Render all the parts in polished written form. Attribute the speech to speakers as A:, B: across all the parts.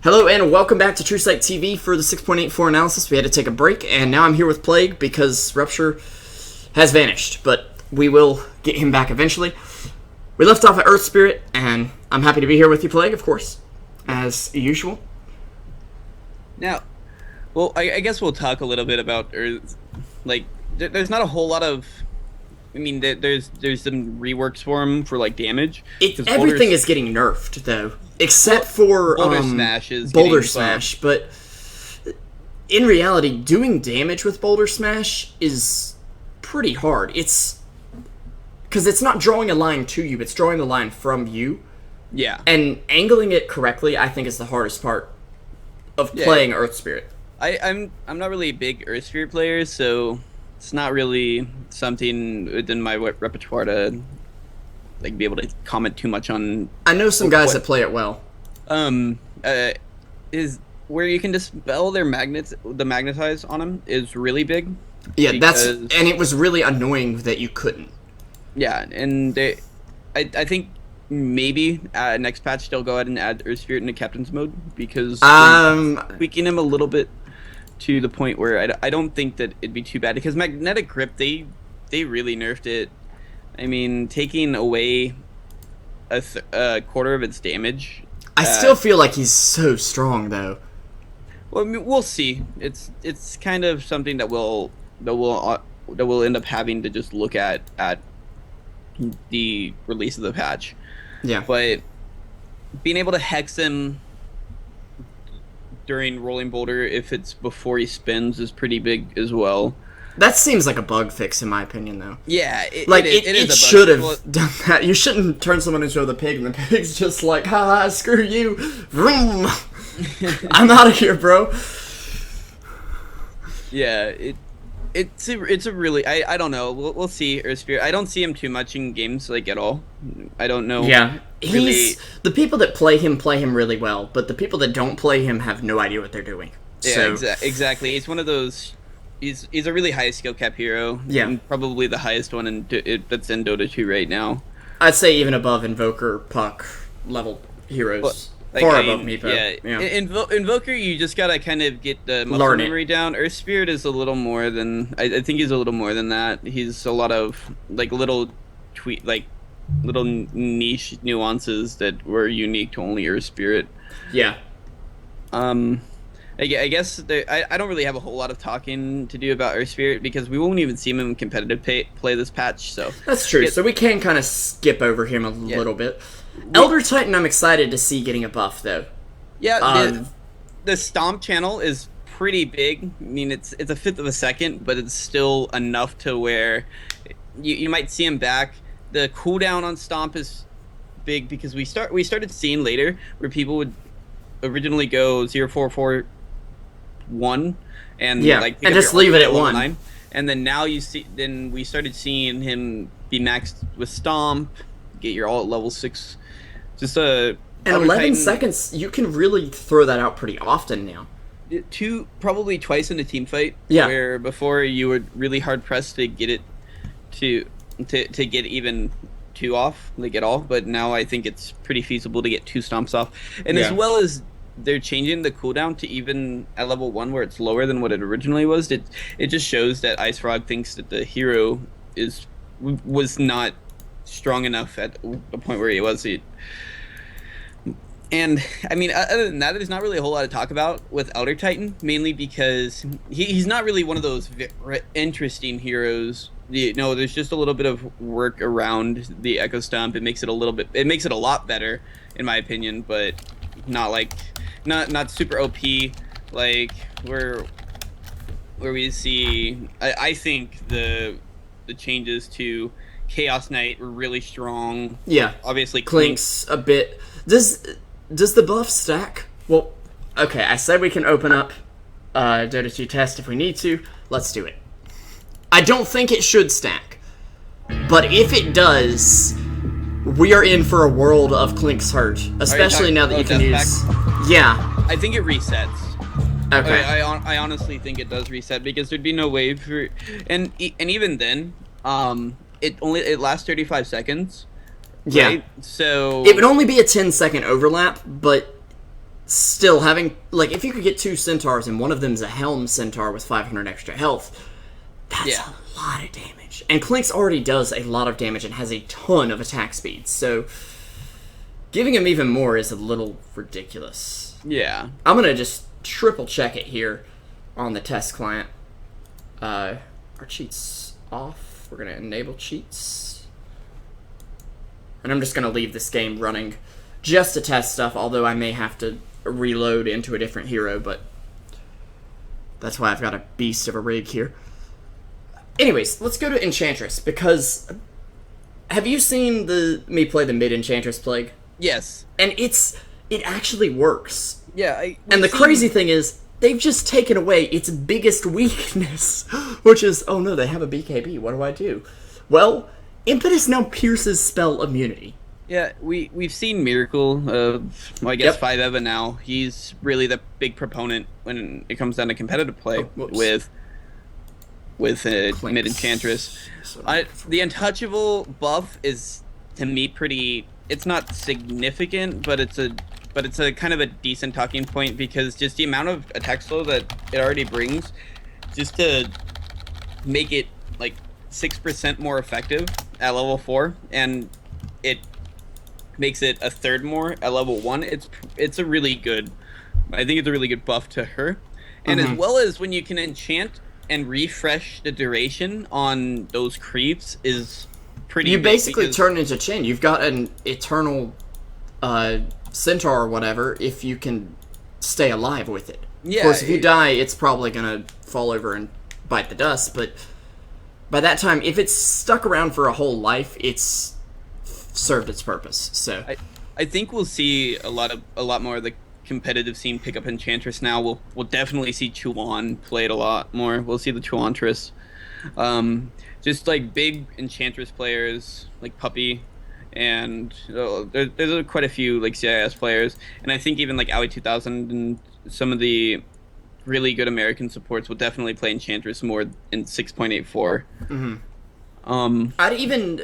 A: Hello and welcome back to Truesight TV for the 6.84 analysis. We had to take a break, and now I'm here with Plague because Rupture has vanished, but we will get him back eventually. We left off at Earth Spirit, and I'm happy to be here with you, Plague, of course, as usual.
B: Now, well, I guess we'll talk a little bit about Earth. Like, there's not a whole lot of... I mean, there's some reworks for him for, like, damage.
A: Everything is getting nerfed, though. Except for
B: Boulder Smash
A: Smash, but in reality, doing damage with Boulder Smash is pretty hard. It's because it's not drawing a line to you; it's drawing the line from you.
B: Yeah,
A: and angling it correctly, I think, is the hardest part of playing Earth Spirit.
B: I'm not really a big Earth Spirit player, so it's not really something within my repertoire to like be able to comment too much on.
A: I know some guys that play it well.
B: Is where you can dispel their magnets. The magnetize on them is really big.
A: Yeah, and it was really annoying that you couldn't.
B: Yeah, and I think maybe next patch they'll go ahead and add Earth Spirit into Captain's mode because tweaking him a little bit to the point where I don't think that it'd be too bad because Magnetic Grip they really nerfed it. I mean, taking away a quarter of its damage.
A: I still feel like he's so strong, though.
B: Well, I mean, we'll see. It's kind of something that we'll end up having to just look at the release of the patch.
A: Yeah.
B: But being able to hex him during Rolling Boulder, if it's before he spins, is pretty big as well.
A: That seems like a bug fix, in my opinion, though.
B: Yeah,
A: it should have done that. You shouldn't turn someone into the pig, and the pig's just like, haha, screw you. Vroom. I'm out of here, bro.
B: Yeah, it's a really I don't know. We'll see Earth Spirit. I don't see him too much in games like at all. I don't know.
A: Yeah, the people that play him really well, but the people that don't play him have no idea what they're doing.
B: Yeah, exactly. He's one of those. He's a really high skill cap hero.
A: Yeah,
B: and probably the highest one that's in Dota 2 right now.
A: I'd say even above Invoker, Puck level heroes. Far above Meepo.
B: Yeah. Invoker, you just gotta kind of get the muscle memory down. Earth Spirit is a little more than I think he's a little more than that. He's a lot of like little little niche nuances that were unique to only Earth Spirit.
A: Yeah.
B: I guess I don't really have a whole lot of talking to do about Earth Spirit because we won't even see him in competitive play this patch. So
A: that's true. So we can kind of skip over him a little bit. Elder Titan, I'm excited to see getting a buff though.
B: Yeah, the Stomp channel is pretty big. I mean, it's a fifth of a second, but it's still enough to where you might see him back. The cooldown on Stomp is big because we started seeing later where people would originally go 0-4-4-1 and and
A: just leave it at 1.
B: 9. And then now we started seeing him be maxed with Stomp, get your all at level 6. Just
A: in 11 seconds, you can really throw that out pretty often now.
B: Probably twice in a team fight.
A: Yeah.
B: Where before you were really hard pressed to get it to get even 2 off, like at all. But now I think it's pretty feasible to get 2 stomps off, and as well as they're changing the cooldown to even at level 1 where it's lower than what it originally was. It just shows that Ice Frog thinks that the hero was not strong enough at the point where he was. And I mean, other than that, there's not really a whole lot to talk about with Elder Titan, mainly because he's not really one of those interesting heroes. There's just a little bit of work around the Echo Stomp. It makes it a lot better, in my opinion, but not super OP like where we see. I think the changes to Chaos Knight were really strong.
A: Yeah,
B: obviously
A: Clink's a bit. Does the buff stack? Well, okay, I said we can open up Dota 2 test if we need to. Let's do it. I don't think it should stack, but if it does, we are in for a world of Clink's hurt, especially now that you can use. Yeah,
B: I think it resets.
A: Okay.
B: I honestly think it does reset because there'd be no way for, and even then, it lasts 35 seconds.
A: Yeah.
B: Right? So
A: it would only be a 10-second overlap, but still having, like, if you could get 2 centaurs and one of them's a helm centaur with 500 extra health, that's a lot of damage. And Clinkz already does a lot of damage and has a ton of attack speed, so giving him even more is a little ridiculous.
B: Yeah.
A: I'm gonna just triple check it here on the test client. Are cheats off? We're gonna enable cheats. And I'm just gonna leave this game running just to test stuff, although I may have to reload into a different hero, but that's why I've got a beast of a rig here. Anyways, let's go to Enchantress, because have you seen me play the mid Enchantress Plague?
B: Yes.
A: And it actually works.
B: Yeah.
A: And the crazy thing is, they've just taken away its biggest weakness, which is, oh no, they have a BKB, what do I do? Well, Impetus now pierces spell immunity.
B: Yeah, we've seen Miracle, I guess 5-Eva now. He's really the big proponent when it comes down to competitive play with mid Enchantress. The Untouchable buff is, to me, pretty... It's not significant, but it's a kind of a decent talking point, because just the amount of attack slow that it already brings, just to make it like 6% more effective at level 4, and it makes it a third more at level 1. It's a really good, I think it's a really good buff to her. And as well as when you can enchant and refresh the duration on those creeps is pretty
A: You
B: big,
A: basically
B: because
A: turn into Chin. You've got an eternal centaur or whatever if you can stay alive with it.
B: Yeah,
A: of course, if you die, it's probably going to fall over and bite the dust, but by that time, if it's stuck around for a whole life, it's served its purpose. So
B: I think we'll see a lot more of the competitive scene pick up Enchantress now. We'll definitely see Chuan played a lot more. We'll see the Chuantress. Just like big Enchantress players like Puppy, and there's quite a few like CIS players, and I think even like Aoi 2000 and some of the really good American supports will definitely play Enchantress more in 6.84.
A: I'd even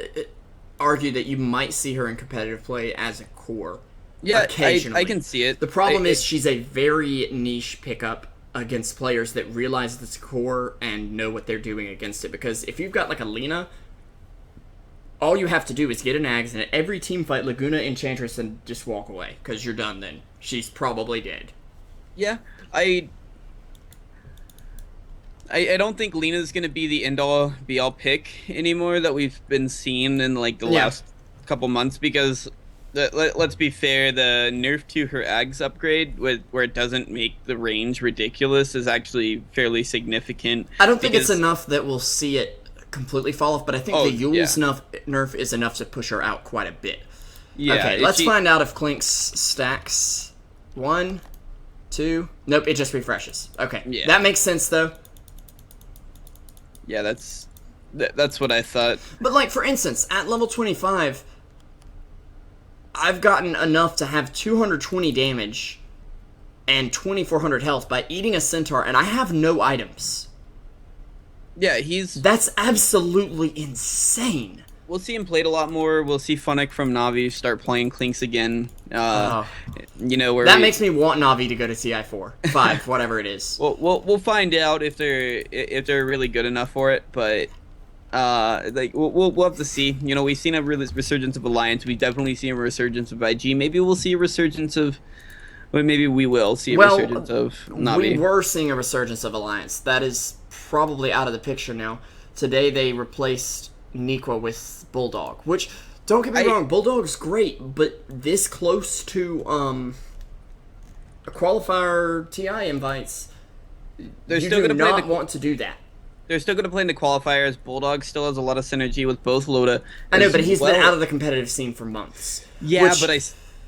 A: argue that you might see her in competitive play as a core.
B: Yeah,
A: occasionally.
B: I can see it.
A: The problem is she's a very niche pickup against players that realize it's core and know what they're doing against it. Because if you've got like a Lina, all you have to do is get an Ags and at every team fight Laguna Enchantress and just walk away, because you're done then. She's probably dead.
B: Yeah, I don't think Lena's going to be the end-all, be-all pick anymore that we've been seeing in like the last couple months, because let's be fair, the nerf to her Ags upgrade, where it doesn't make the range ridiculous, is actually fairly significant.
A: I don't think it's enough that we'll see it completely fall off, but I think the Yule's nerf is enough to push her out quite a bit. Yeah, okay, let's find out if Clinkz stacks. 1, 2... Nope, it just refreshes. Okay, that makes sense, though.
B: Yeah, that's what I thought.
A: But, like, for instance, at level 25, I've gotten enough to have 220 damage and 2400 health by eating a centaur, and I have no items.
B: Yeah,
A: That's absolutely insane.
B: We'll see him played a lot more. We'll see Funnick from Navi start playing Clinkz again. You know, where
A: makes me want Navi to go to TI4, 5, whatever it is.
B: We'll find out if they're really good enough for it, but like we'll have to see. You know, we've seen a resurgence of Alliance. We definitely see a resurgence of IG. Maybe we'll see a resurgence of. Well, maybe we will see a resurgence of Navi.
A: We were seeing a resurgence of Alliance. That is probably out of the picture now. Today they replaced Nikwa with Bulldog, which, don't get me wrong, Bulldog's great, but this close to a qualifier TI invites,
B: they're
A: you
B: still
A: do not want to do that.
B: They're still going to play in the qualifiers. Bulldog still has a lot of synergy with both Loda.
A: I know, but he's been out of the competitive scene for months.
B: Yeah, but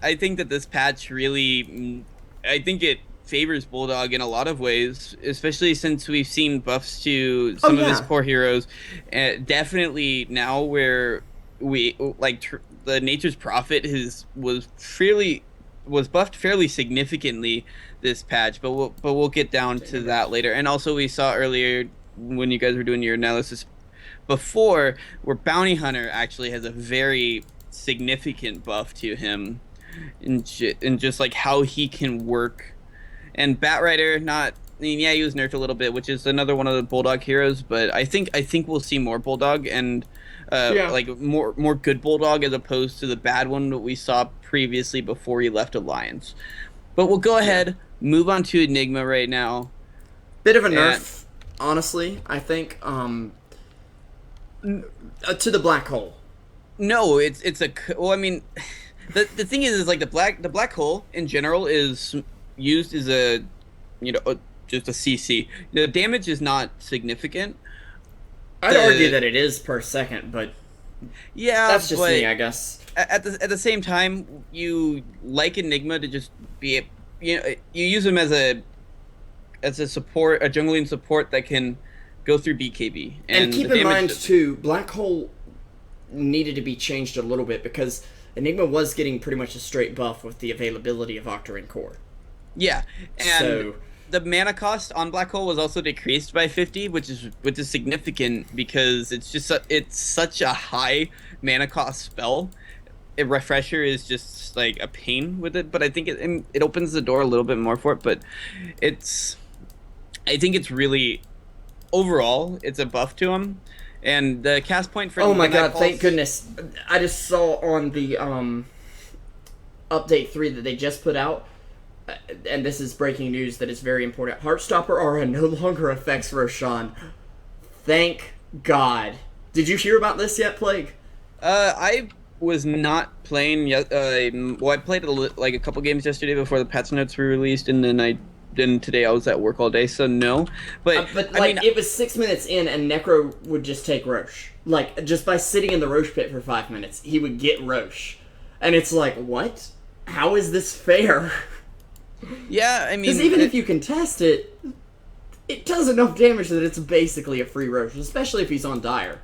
B: I think that this patch really, I think it favors Bulldog in a lot of ways, especially since we've seen buffs to some of his core heroes. Definitely now where we the Nature's Prophet was buffed fairly significantly this patch, but we'll get down to that later. And also we saw earlier when you guys were doing your analysis before, where Bounty Hunter actually has a very significant buff to him. and just like how he can work. And Batrider, not. I mean, yeah, he was nerfed a little bit, which is another one of the Bulldog heroes. But I think we'll see more Bulldog and
A: Yeah.
B: like more good Bulldog as opposed to the bad one that we saw previously before he left Alliance. But we'll go
A: Yeah.
B: ahead, move on to Enigma right now.
A: Bit of a
B: And
A: nerf, honestly. I think to the black hole.
B: no, it's a well. I mean, the thing is like the black hole in general is used as a just a CC. The damage is not significant.
A: I'd argue that it is per second, but
B: Yeah,
A: that's just
B: but
A: me, I guess.
B: at the same time, you like Enigma to just be you use him as a support, a jungling support that can go through BKB.
A: And keep
B: the
A: in mind,
B: damage-
A: too, Black Hole needed to be changed a little bit because Enigma was getting pretty much a straight buff with the availability of Octarine Core.
B: yeah, and
A: So,
B: the mana cost on Black Hole was also decreased by 50, which is significant because it's such a high mana cost spell. A refresher is just like a pain with it, but I think it opens the door a little bit more for it. But I think it's really overall it's a buff to him, and the cast point for
A: oh my
B: Midnight
A: god,
B: Pulse-
A: thank goodness. I just saw on the update 3 that they just put out, and this is breaking news that is very important. Heartstopper Aura no longer affects Roshan. Thank God. Did you hear about this yet, Plague?
B: I was not playing yet. Well, I played like a couple games yesterday before the patch notes were released, and then today I was at work all day, so no. But
A: But
B: I
A: like,
B: mean,
A: it was 6 minutes in, and Necro would just take Roche. Like, just by sitting in the Roche pit for 5 minutes, he would get Roche. And it's like, what? How is this fair?
B: yeah, I mean,
A: Because even if you contest it, it does enough damage that it's basically a free Roche, especially if he's on Dire.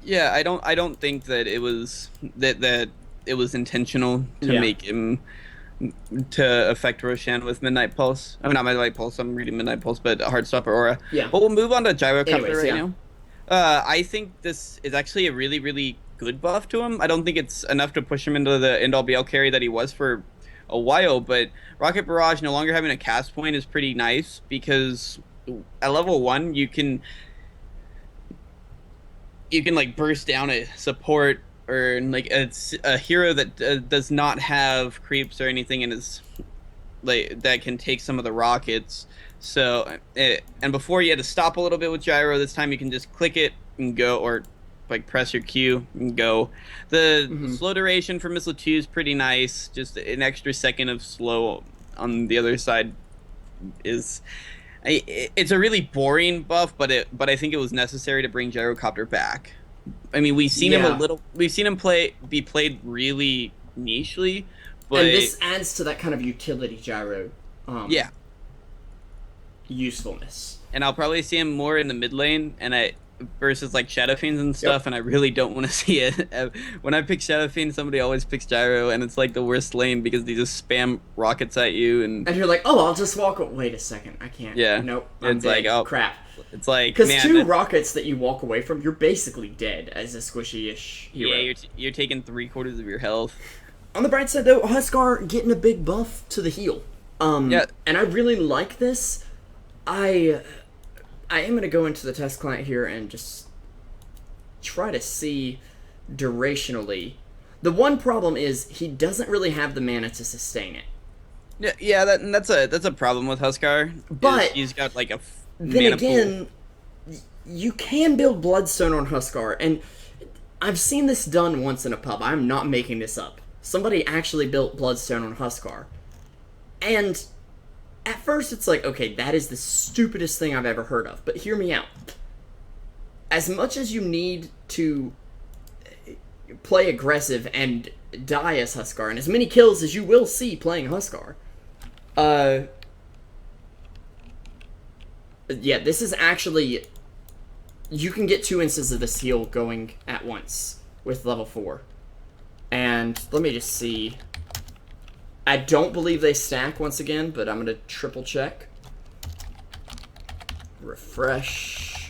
B: yeah, I don't think that it was that it was intentional to
A: Yeah.
B: make him to affect Roshan with Midnight Pulse. I mean, not Midnight Pulse. I'm reading Midnight Pulse, but Heartstopper Aura.
A: Yeah.
B: But we'll move on to Gyrocopter
A: Anyways,
B: right
A: yeah.
B: now. I think this is actually a really, really good buff to him. I don't think it's enough to push him into the end-all be-all carry that he was for a while, but Rocket Barrage no longer having a cast point is pretty nice because at level 1 you can like burst down a support or like it's a hero that does not have creeps or anything and is like that can take some of the rockets. So and before you had to stop a little bit with gyro, this time you can just click it and go, or like press your Q and go. The slow duration for Missile 2 is pretty nice. Just an extra second of slow on the other side is it's a really boring buff, but I think it was necessary to bring Gyrocopter back. I mean, we've seen him be played really nichely, but
A: And this adds to that kind of utility gyro
B: yeah.
A: usefulness.
B: And I'll probably see him more in the mid lane versus like Shadow Fiends and stuff, and I really don't want to see it. When I pick Shadow Fiend, somebody always picks Gyro, and it's like the worst lane because they just spam rockets at you, and
A: And you're like, oh, I'll just walk. Wait a second, I can't.
B: Yeah.
A: Nope. I'm
B: It's
A: dead.
B: like, oh,
A: crap.
B: it's like,
A: Because
B: man,
A: 2 rockets that you walk away from, you're basically dead as a squishy-ish hero.
B: yeah, you're taking 3/4 of your health.
A: On the bright side, though, Huskar getting a big buff to the heal.
B: Yeah.
A: And I really like this. I am going to go into the test client here and just try to see durationally. The one problem is he doesn't really have the mana to sustain it.
B: Yeah, that's a problem with Huskar.
A: But
B: he's got like a
A: Then
B: mana
A: again, you can build Bloodstone on Huskar, and I've seen this done once in a pub. I'm not making this up. Somebody actually built Bloodstone on Huskar. And at first it's like, okay, that is the stupidest thing I've ever heard of. But hear me out. As much as you need to play aggressive and die as Huskar, and as many kills as you will see playing Huskar, yeah, this is actually... You can get 2 instances of this heal going at once with level 4. And let me just see. I don't believe they stack once again, but I'm going to triple check. Refresh.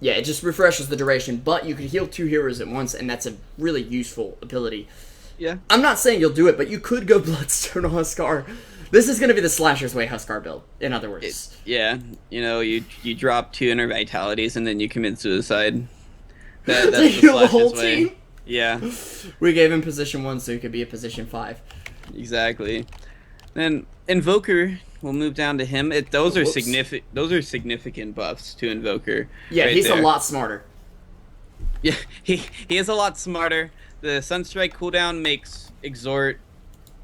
A: Yeah, it just refreshes the duration, but you can heal 2 heroes at once, and that's a really useful ability.
B: Yeah.
A: I'm not saying you'll do it, but you could go Bloodstone on Huskar. This is going to be the Slasher's Way Huskar build, in other words.
B: You drop 2 inner vitalities, and then you commit suicide. That's
A: to heal the whole
B: way.
A: team?
B: Yeah.
A: We gave him position 1 so he could be a position 5.
B: Exactly. Then Invoker, we'll move down to him. Those are significant buffs to Invoker.
A: Yeah,
B: right
A: he's
B: there.
A: a lot smarter.
B: Yeah, he is a lot smarter. The Sunstrike cooldown makes Exhort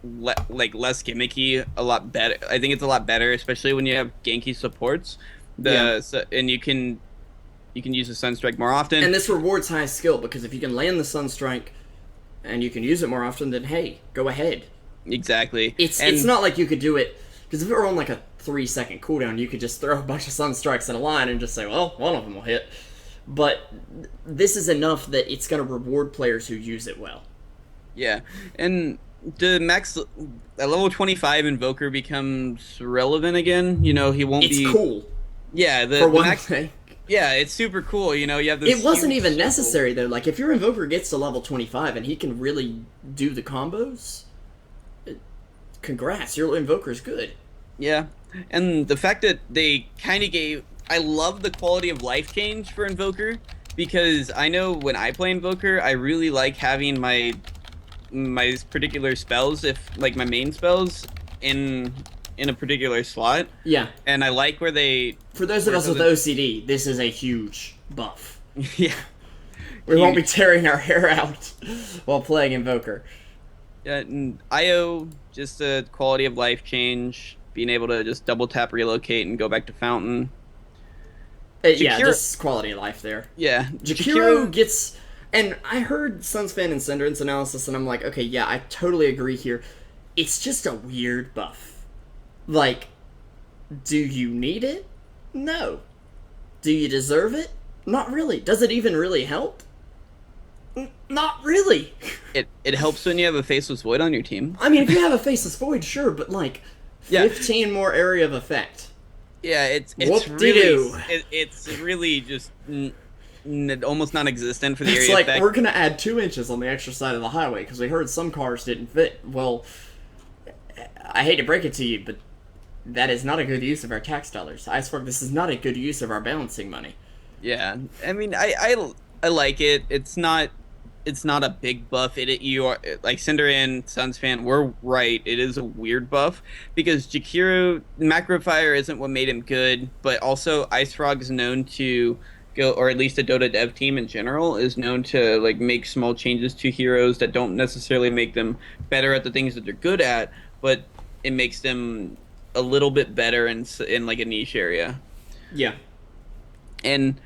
B: less gimmicky, a lot better. I think it's a lot better, especially when you have ganky supports. And you can use the Sunstrike more often.
A: And this rewards high skill, because if you can land the Sunstrike and you can use it more often, then hey, go ahead.
B: Exactly.
A: It's not like you could do it, because if it were on like a 3-second cooldown, you could just throw a bunch of Sunstrikes in a line and just say, well, one of them will hit. But this is enough that it's going to reward players who use it well.
B: Yeah, and the max at level 25 Invoker becomes relevant again. You know, he won't be.
A: It's cool.
B: Yeah,
A: for one thing.
B: Yeah, it's super cool. You know, you have this.
A: It wasn't even necessary though. Like if your Invoker gets to level 25 and he can really do the combos, congrats, your Invoker's good.
B: Yeah, and the fact that they kind of gave. I love the quality of life change for Invoker, because I know when I play Invoker, I really like having my particular spells, my main spells, in a particular slot.
A: Yeah.
B: And I like where they...
A: For those of us with OCD, this is a huge buff.
B: Yeah.
A: We won't be tearing our hair out while playing Invoker.
B: Yeah, and IO, just a quality of life change, being able to just double tap relocate and go back to Fountain.
A: Yeah, just quality of life there.
B: Yeah.
A: Jakiro gets... And I heard Sunsfan and Cinderance analysis, and I'm like, okay, yeah, I totally agree here. It's just a weird buff. Like, do you need it? No. Do you deserve it? Not really. Does it even really help? Not really.
B: It helps when you have a Faceless Void on your team.
A: I mean, if you have a Faceless Void, sure, but like, 15 more area of effect.
B: Yeah, it's really just almost non-existent for the area
A: effect. It's
B: like,
A: we're going to add 2 inches on the extra side of the highway, because we heard some cars didn't fit. Well, I hate to break it to you, but that is not a good use of our tax dollars. Iceberg, this is not a good use of our balancing money.
B: Yeah, I mean, I like it. It's not a big buff. You are like Cinder and Sunsfan were right. It is a weird buff because Jakiro Macro Fire isn't what made him good, but also Ice Frog is known to go, or at least the Dota dev team in general is known to like make small changes to heroes that don't necessarily make them better at the things that they're good at, but it makes them a little bit better in like a niche area.
A: Yeah.
B: And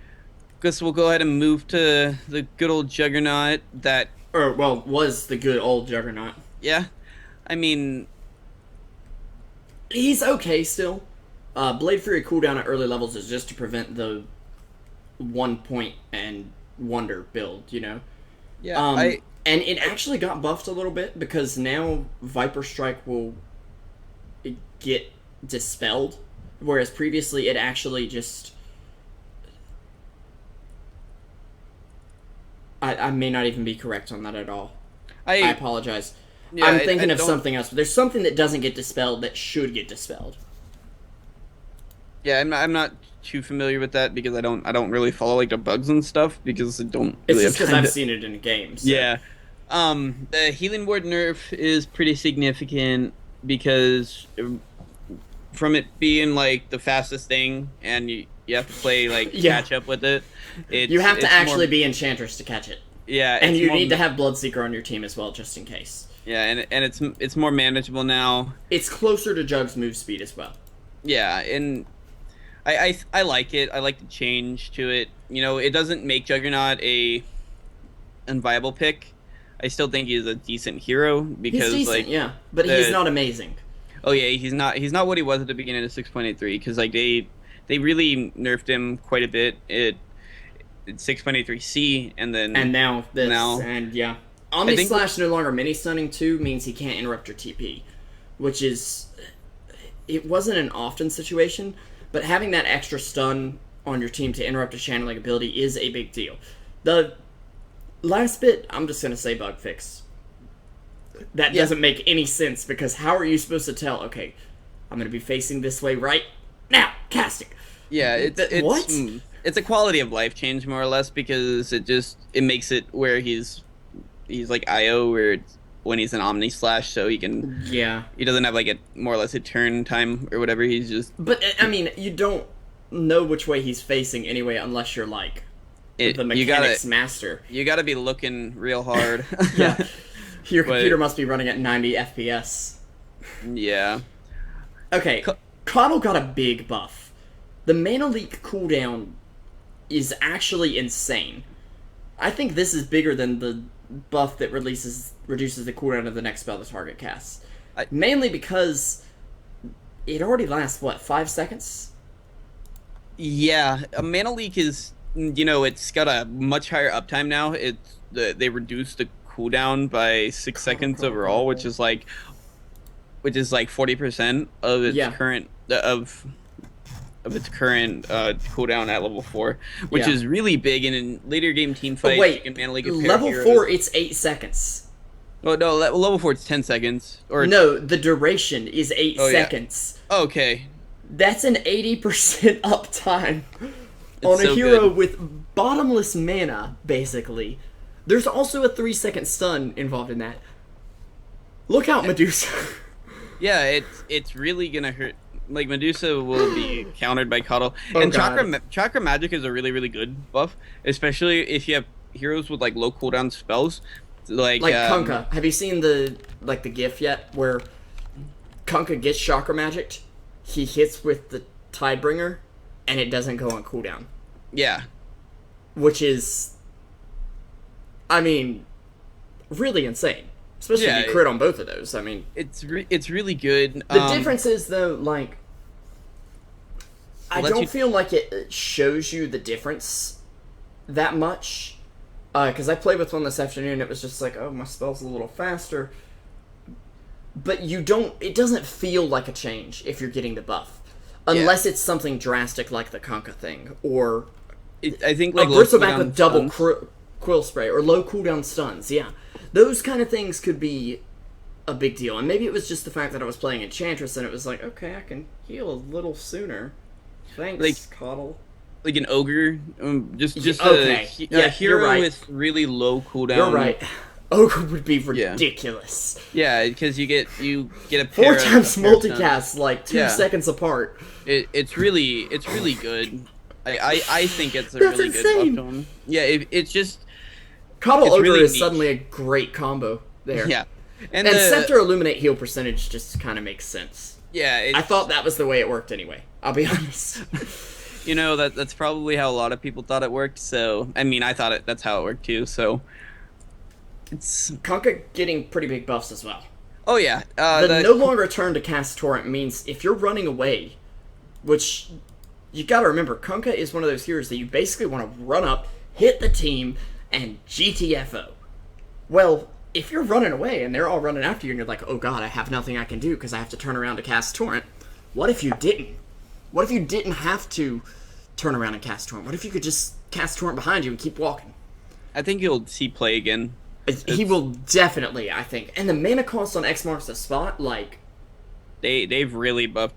B: guess we'll go ahead and move to the good old Juggernaut that...
A: Or, well, was the good old Juggernaut.
B: Yeah. I mean...
A: He's okay still. Blade Fury cooldown at early levels is just to prevent the 1 point and wonder build, you know?
B: Yeah,
A: And it actually got buffed a little bit because now Viper Strike will get dispelled, whereas previously it actually just... I may not even be correct on that at all. I apologize. Yeah, I'm thinking of something else. But there's something that doesn't get dispelled that should get dispelled.
B: Yeah, I'm not too familiar with that because I don't really follow like the bugs and stuff because I don't.
A: It's just because I've seen it in games. So.
B: Yeah. The Healing Ward nerf is pretty significant because from it being like the fastest thing and you have to play like catch up with it.
A: You have to actually be Enchantress to catch it.
B: Yeah,
A: and you need to have Bloodseeker on your team as well, just in case.
B: Yeah, and it's more manageable now.
A: It's closer to Jug's move speed as well.
B: Yeah, and I like it. I like the change to it. You know, it doesn't make Juggernaut a unviable pick. I still think he's a decent hero because
A: he's decent,
B: like
A: yeah, but he's not amazing.
B: Oh yeah, he's not what he was at the beginning of 6.83 because like they really nerfed him quite a bit. It's 6.83C and
A: now this and yeah. Omni Slash no longer mini stunning too means he can't interrupt your TP, which is it wasn't an often situation, but having that extra stun on your team to interrupt a channeling ability is a big deal. The last bit, I'm just going to say bug fix. That doesn't make any sense, because how are you supposed to tell, okay, I'm going to be facing this way right now, casting.
B: Yeah, it's a quality of life change, more or less, because it makes it where he's like IO, where it's when he's an Omni Slash, so he doesn't have like a more or less a turn time or whatever. He's just.
A: But I mean, you don't know which way he's facing anyway, unless you're like the mechanics master.
B: You gotta be looking real hard.
A: Yeah, your computer must be running at 90 FPS.
B: Yeah.
A: Okay, Coddle got a big buff. The mana leak cooldown is actually insane. I think this is bigger than the buff that reduces the cooldown of the next spell the target casts. Mainly because it already lasts, what, 5 seconds?
B: Yeah, a mana leak is, it's got a much higher uptime now. They reduced the cooldown by 6 seconds overall, which is like 40% of its current its current cooldown at level 4, which is really big. And in later game team fights, you can mana leak
A: level 4, it's 8 seconds.
B: Oh no, level 4 it's 10 seconds. Or
A: no, the duration is 8 seconds.
B: Yeah. Okay,
A: that's an 80% uptime on a hero with bottomless mana, basically. There's also a 3-second stun involved in that. Look out, Medusa.
B: Yeah, it's really gonna hurt. Like, Medusa will be countered by Coddle. And Chakra Magic is a really, really good buff, especially if you have heroes with, like, low cooldown spells. Like
A: Kunkka. Have you seen the gif yet, where Kunkka gets Chakra Magicked, he hits with the Tidebringer, and it doesn't go on cooldown?
B: Yeah.
A: Which is, I mean, really insane. Especially if you crit on both of those. I mean,
B: it's really good.
A: The difference is, though, like, I don't feel like it shows you the difference that much. Because I played with one this afternoon, and it was just like, oh, my spell's a little faster. But it doesn't feel like a change if you're getting the buff. Unless it's something drastic like the Kunkka thing, or
B: I think like
A: Bristleback with double quill spray, or low cooldown stuns, Those kind of things could be a big deal. And maybe it was just the fact that I was playing Enchantress, and it was like, okay, I can heal a little sooner. Thanks, Coddle.
B: Like an ogre, just
A: okay.
B: a hero with really low cooldown.
A: You're right. Ogre would be ridiculous.
B: Yeah, because you get a pair
A: 4 times multicast, like 2 seconds apart.
B: It's really good. I think it's a really good buff to him. Yeah, it's just
A: Coddle Ogre really is suddenly a great combo there.
B: Yeah,
A: and Scepter Illuminate heal percentage just kind of makes sense.
B: Yeah,
A: I thought that was the way it worked anyway. I'll be honest.
B: That's probably how a lot of people thought it worked. So I mean, I thought that's how it worked too. So it's
A: Kunkka getting pretty big buffs as well.
B: Oh yeah,
A: the no longer turn to cast Torrent means if you're running away, which you gotta remember, Kunkka is one of those heroes that you basically want to run up, hit the team, and GTFO. Well, if you're running away and they're all running after you and you're like, oh god, I have nothing I can do because I have to turn around to cast Torrent, what if you didn't? What if you didn't have to turn around and cast Torrent? What if you could just cast Torrent behind you and keep walking?
B: I think you'll see play again.
A: He will definitely, I think. And the mana cost on X marks the spot, like...
B: They've really buffed...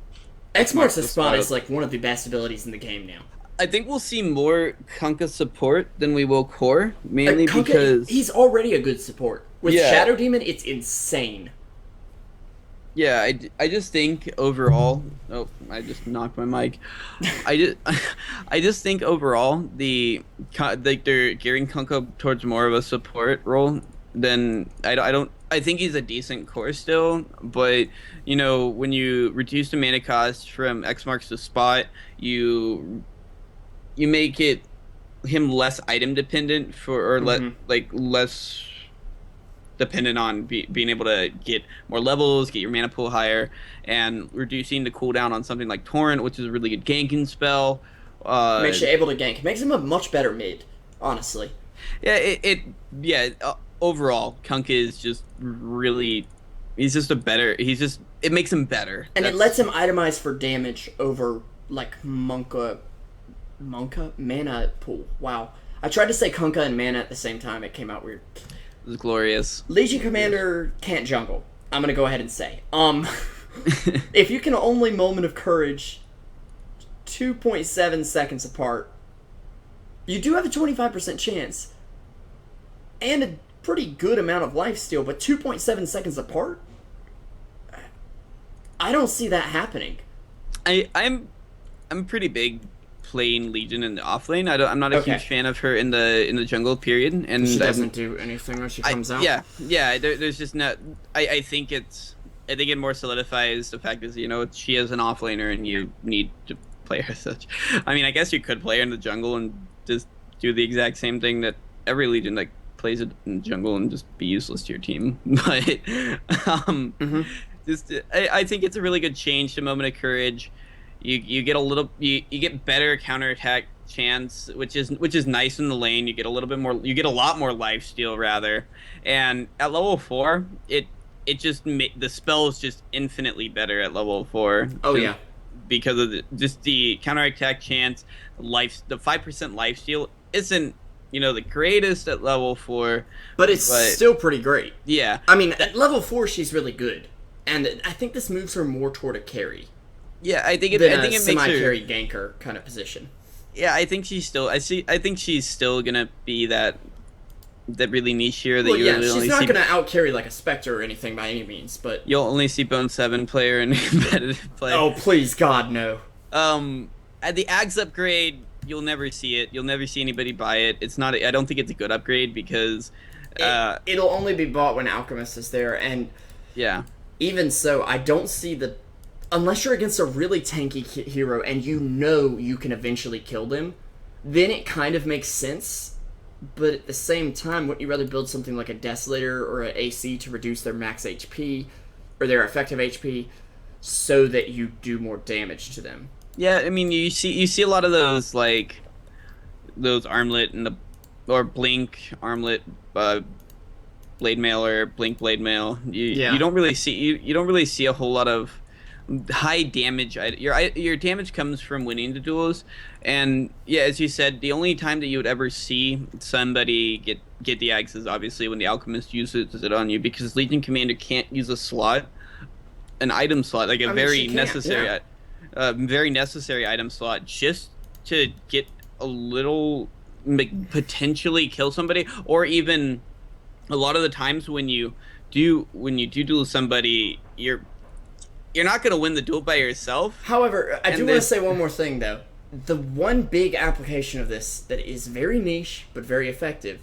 A: X marks the spot is like one of the best abilities in the game now.
B: I think we'll see more Kunkka support than we will core, mainly Kunkka, because...
A: He's already a good support. With Shadow Demon, it's insane.
B: Yeah, I just think overall... Oh, I just knocked my mic. I just think overall, they're gearing Kunkka towards more of a support role than... I think he's a decent core still, but, when you reduce the mana cost from X marks the spot, you make him less item dependent less dependent on being able to get more levels, get your mana pool higher, and reducing the cooldown on something like Torrent, which is a really good ganking spell.
A: Makes you able to gank. Makes him a much better mid, honestly.
B: Yeah, overall, Kunkka is just really... It makes him better.
A: And it lets him itemize for damage over, like, Monka Monka? Mana pool. Wow. I tried to say Kunkka and Mana at the same time. It came out weird.
B: It was glorious.
A: Legion Commander can't jungle. I'm gonna go ahead and say. If you can only Moment of Courage 2.7 seconds apart, you do have a 25% chance. And a pretty good amount of lifesteal, but 2.7 seconds apart? I don't see that happening.
B: I'm pretty big playing Legion in the off lane. I'm not a huge fan of her in the jungle period, and
A: she doesn't do anything when she comes out.
B: Yeah. There's just not. I think it more solidifies the fact that she is an off laner, and you need to play her such. I mean, I guess you could play her in the jungle and just do the exact same thing that every Legion plays it in the jungle and just be useless to your team. But I think it's a really good change to Moment of Courage. You get a little you get better counterattack chance, which is nice in the lane. You get a little bit more. You get a lot more lifesteal rather. And at level 4, it just the spell is just infinitely better at level 4.
A: Oh yeah,
B: because of the counterattack chance, the 5% lifesteal isn't the greatest at level 4,
A: but it's still pretty great.
B: Yeah,
A: I mean at level 4 she's really good, and I think this moves her more toward a carry.
B: Yeah, I think it makes her
A: semi-carry ganker kind of position.
B: Yeah, I think she's still. I think she's still gonna be that really niche hero that
A: she's not gonna out carry like a Spectre or anything by any means, but
B: you'll only see Bone 7 player and competitive play.
A: Oh please God no.
B: At the Ags upgrade, you'll never see it. You'll never see anybody buy it. It's not. I don't think it's a good upgrade because
A: it'll only be bought when Alchemist is there, and
B: yeah.
A: Even so, I don't see unless you're against a really tanky hero and you can eventually kill them, then it kind of makes sense. But at the same time, wouldn't you rather build something like a Desolator or an AC to reduce their max HP or their effective HP so that you do more damage to them?
B: Yeah, I mean you see a lot of those those armlet or blink armlet blade mail or blink blade mail. You don't really see a whole lot of high damage. Your damage comes from winning the duels, and yeah, as you said, the only time that you would ever see somebody get the axe is obviously when the alchemist uses it on you, because Legion Commander can't use an item slot, like very necessary item slot, just to get a little potentially kill somebody, or even a lot of the times when you do duel somebody, you're not going to win the duel by yourself.
A: However, I do want to say one more thing, though. The one big application of this that is very niche but very effective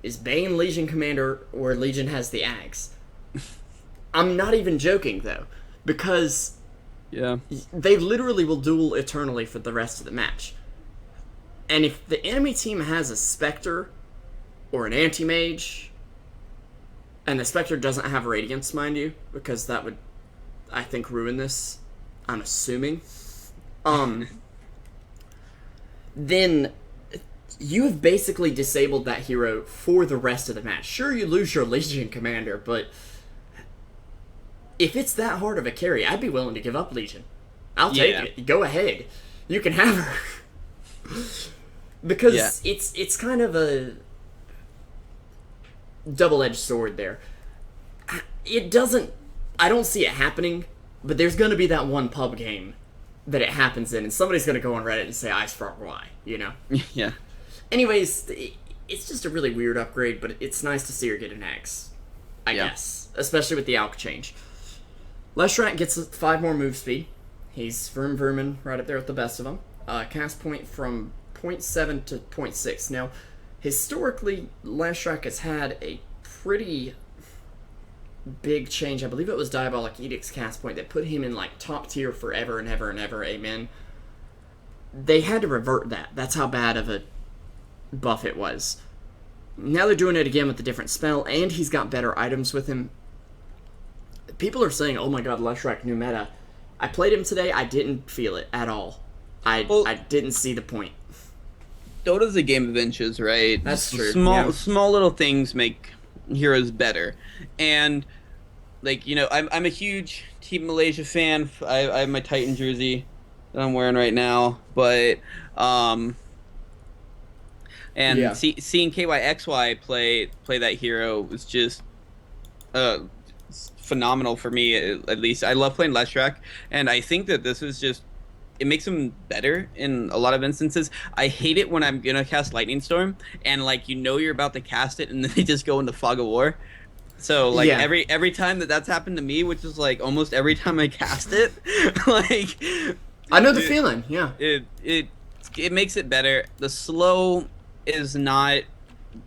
A: is Bane Legion Commander where Legion has the axe. I'm not even joking, though, because they literally will duel eternally for the rest of the match. And if the enemy team has a Spectre or an Anti-Mage, and the Spectre doesn't have Radiance, mind you, because that would, I think, ruin this, I'm assuming, then you have basically disabled that hero for the rest of the match. Sure, you lose your Legion Commander, but if it's that hard of a carry, I'd be willing to give up Legion. I'll take it. Go ahead. You can have her. Because it's kind of a double-edged sword there. I don't see it happening, but there's going to be that one pub game that it happens in, and somebody's going to go on Reddit and say, Ice Frog, why?
B: Yeah.
A: Anyways, it's just a really weird upgrade, but it's nice to see her get an X, I guess. Especially with the Alch change. Leshrac gets 5 more move speed. He's vermin right up there with the best of them. Cast point from 0.7 to 0.6. Now, historically, Leshrac has had a pretty big change. I believe it was Diabolic Edict's cast point that put him in top tier forever and ever and ever. Amen. They had to revert that. That's how bad of a buff it was. Now they're doing it again with a different spell, and he's got better items with him. People are saying, "Oh my God, Leshrac new meta." I played him today. I didn't feel it at all. I didn't see the point.
B: Dota's a game of inches, right?
A: That's true.
B: Small little things make heroes better, and I'm a huge Team Malaysia fan. I have my Titan jersey. that I'm wearing right now. But and
A: Yeah.
B: seeing KYXY play that hero was just uh phenomenal for me. At least I love playing Leshrac, and I think that this is just it makes him better in a lot of instances. I hate it when I'm gonna cast Lightning Storm and like you're about to cast it and then they just go into Fog of War. So like
A: Yeah.
B: every time that's happened to me, which is like almost every time I cast it, like
A: I know the feeling. Yeah.
B: it makes it better. The slow is not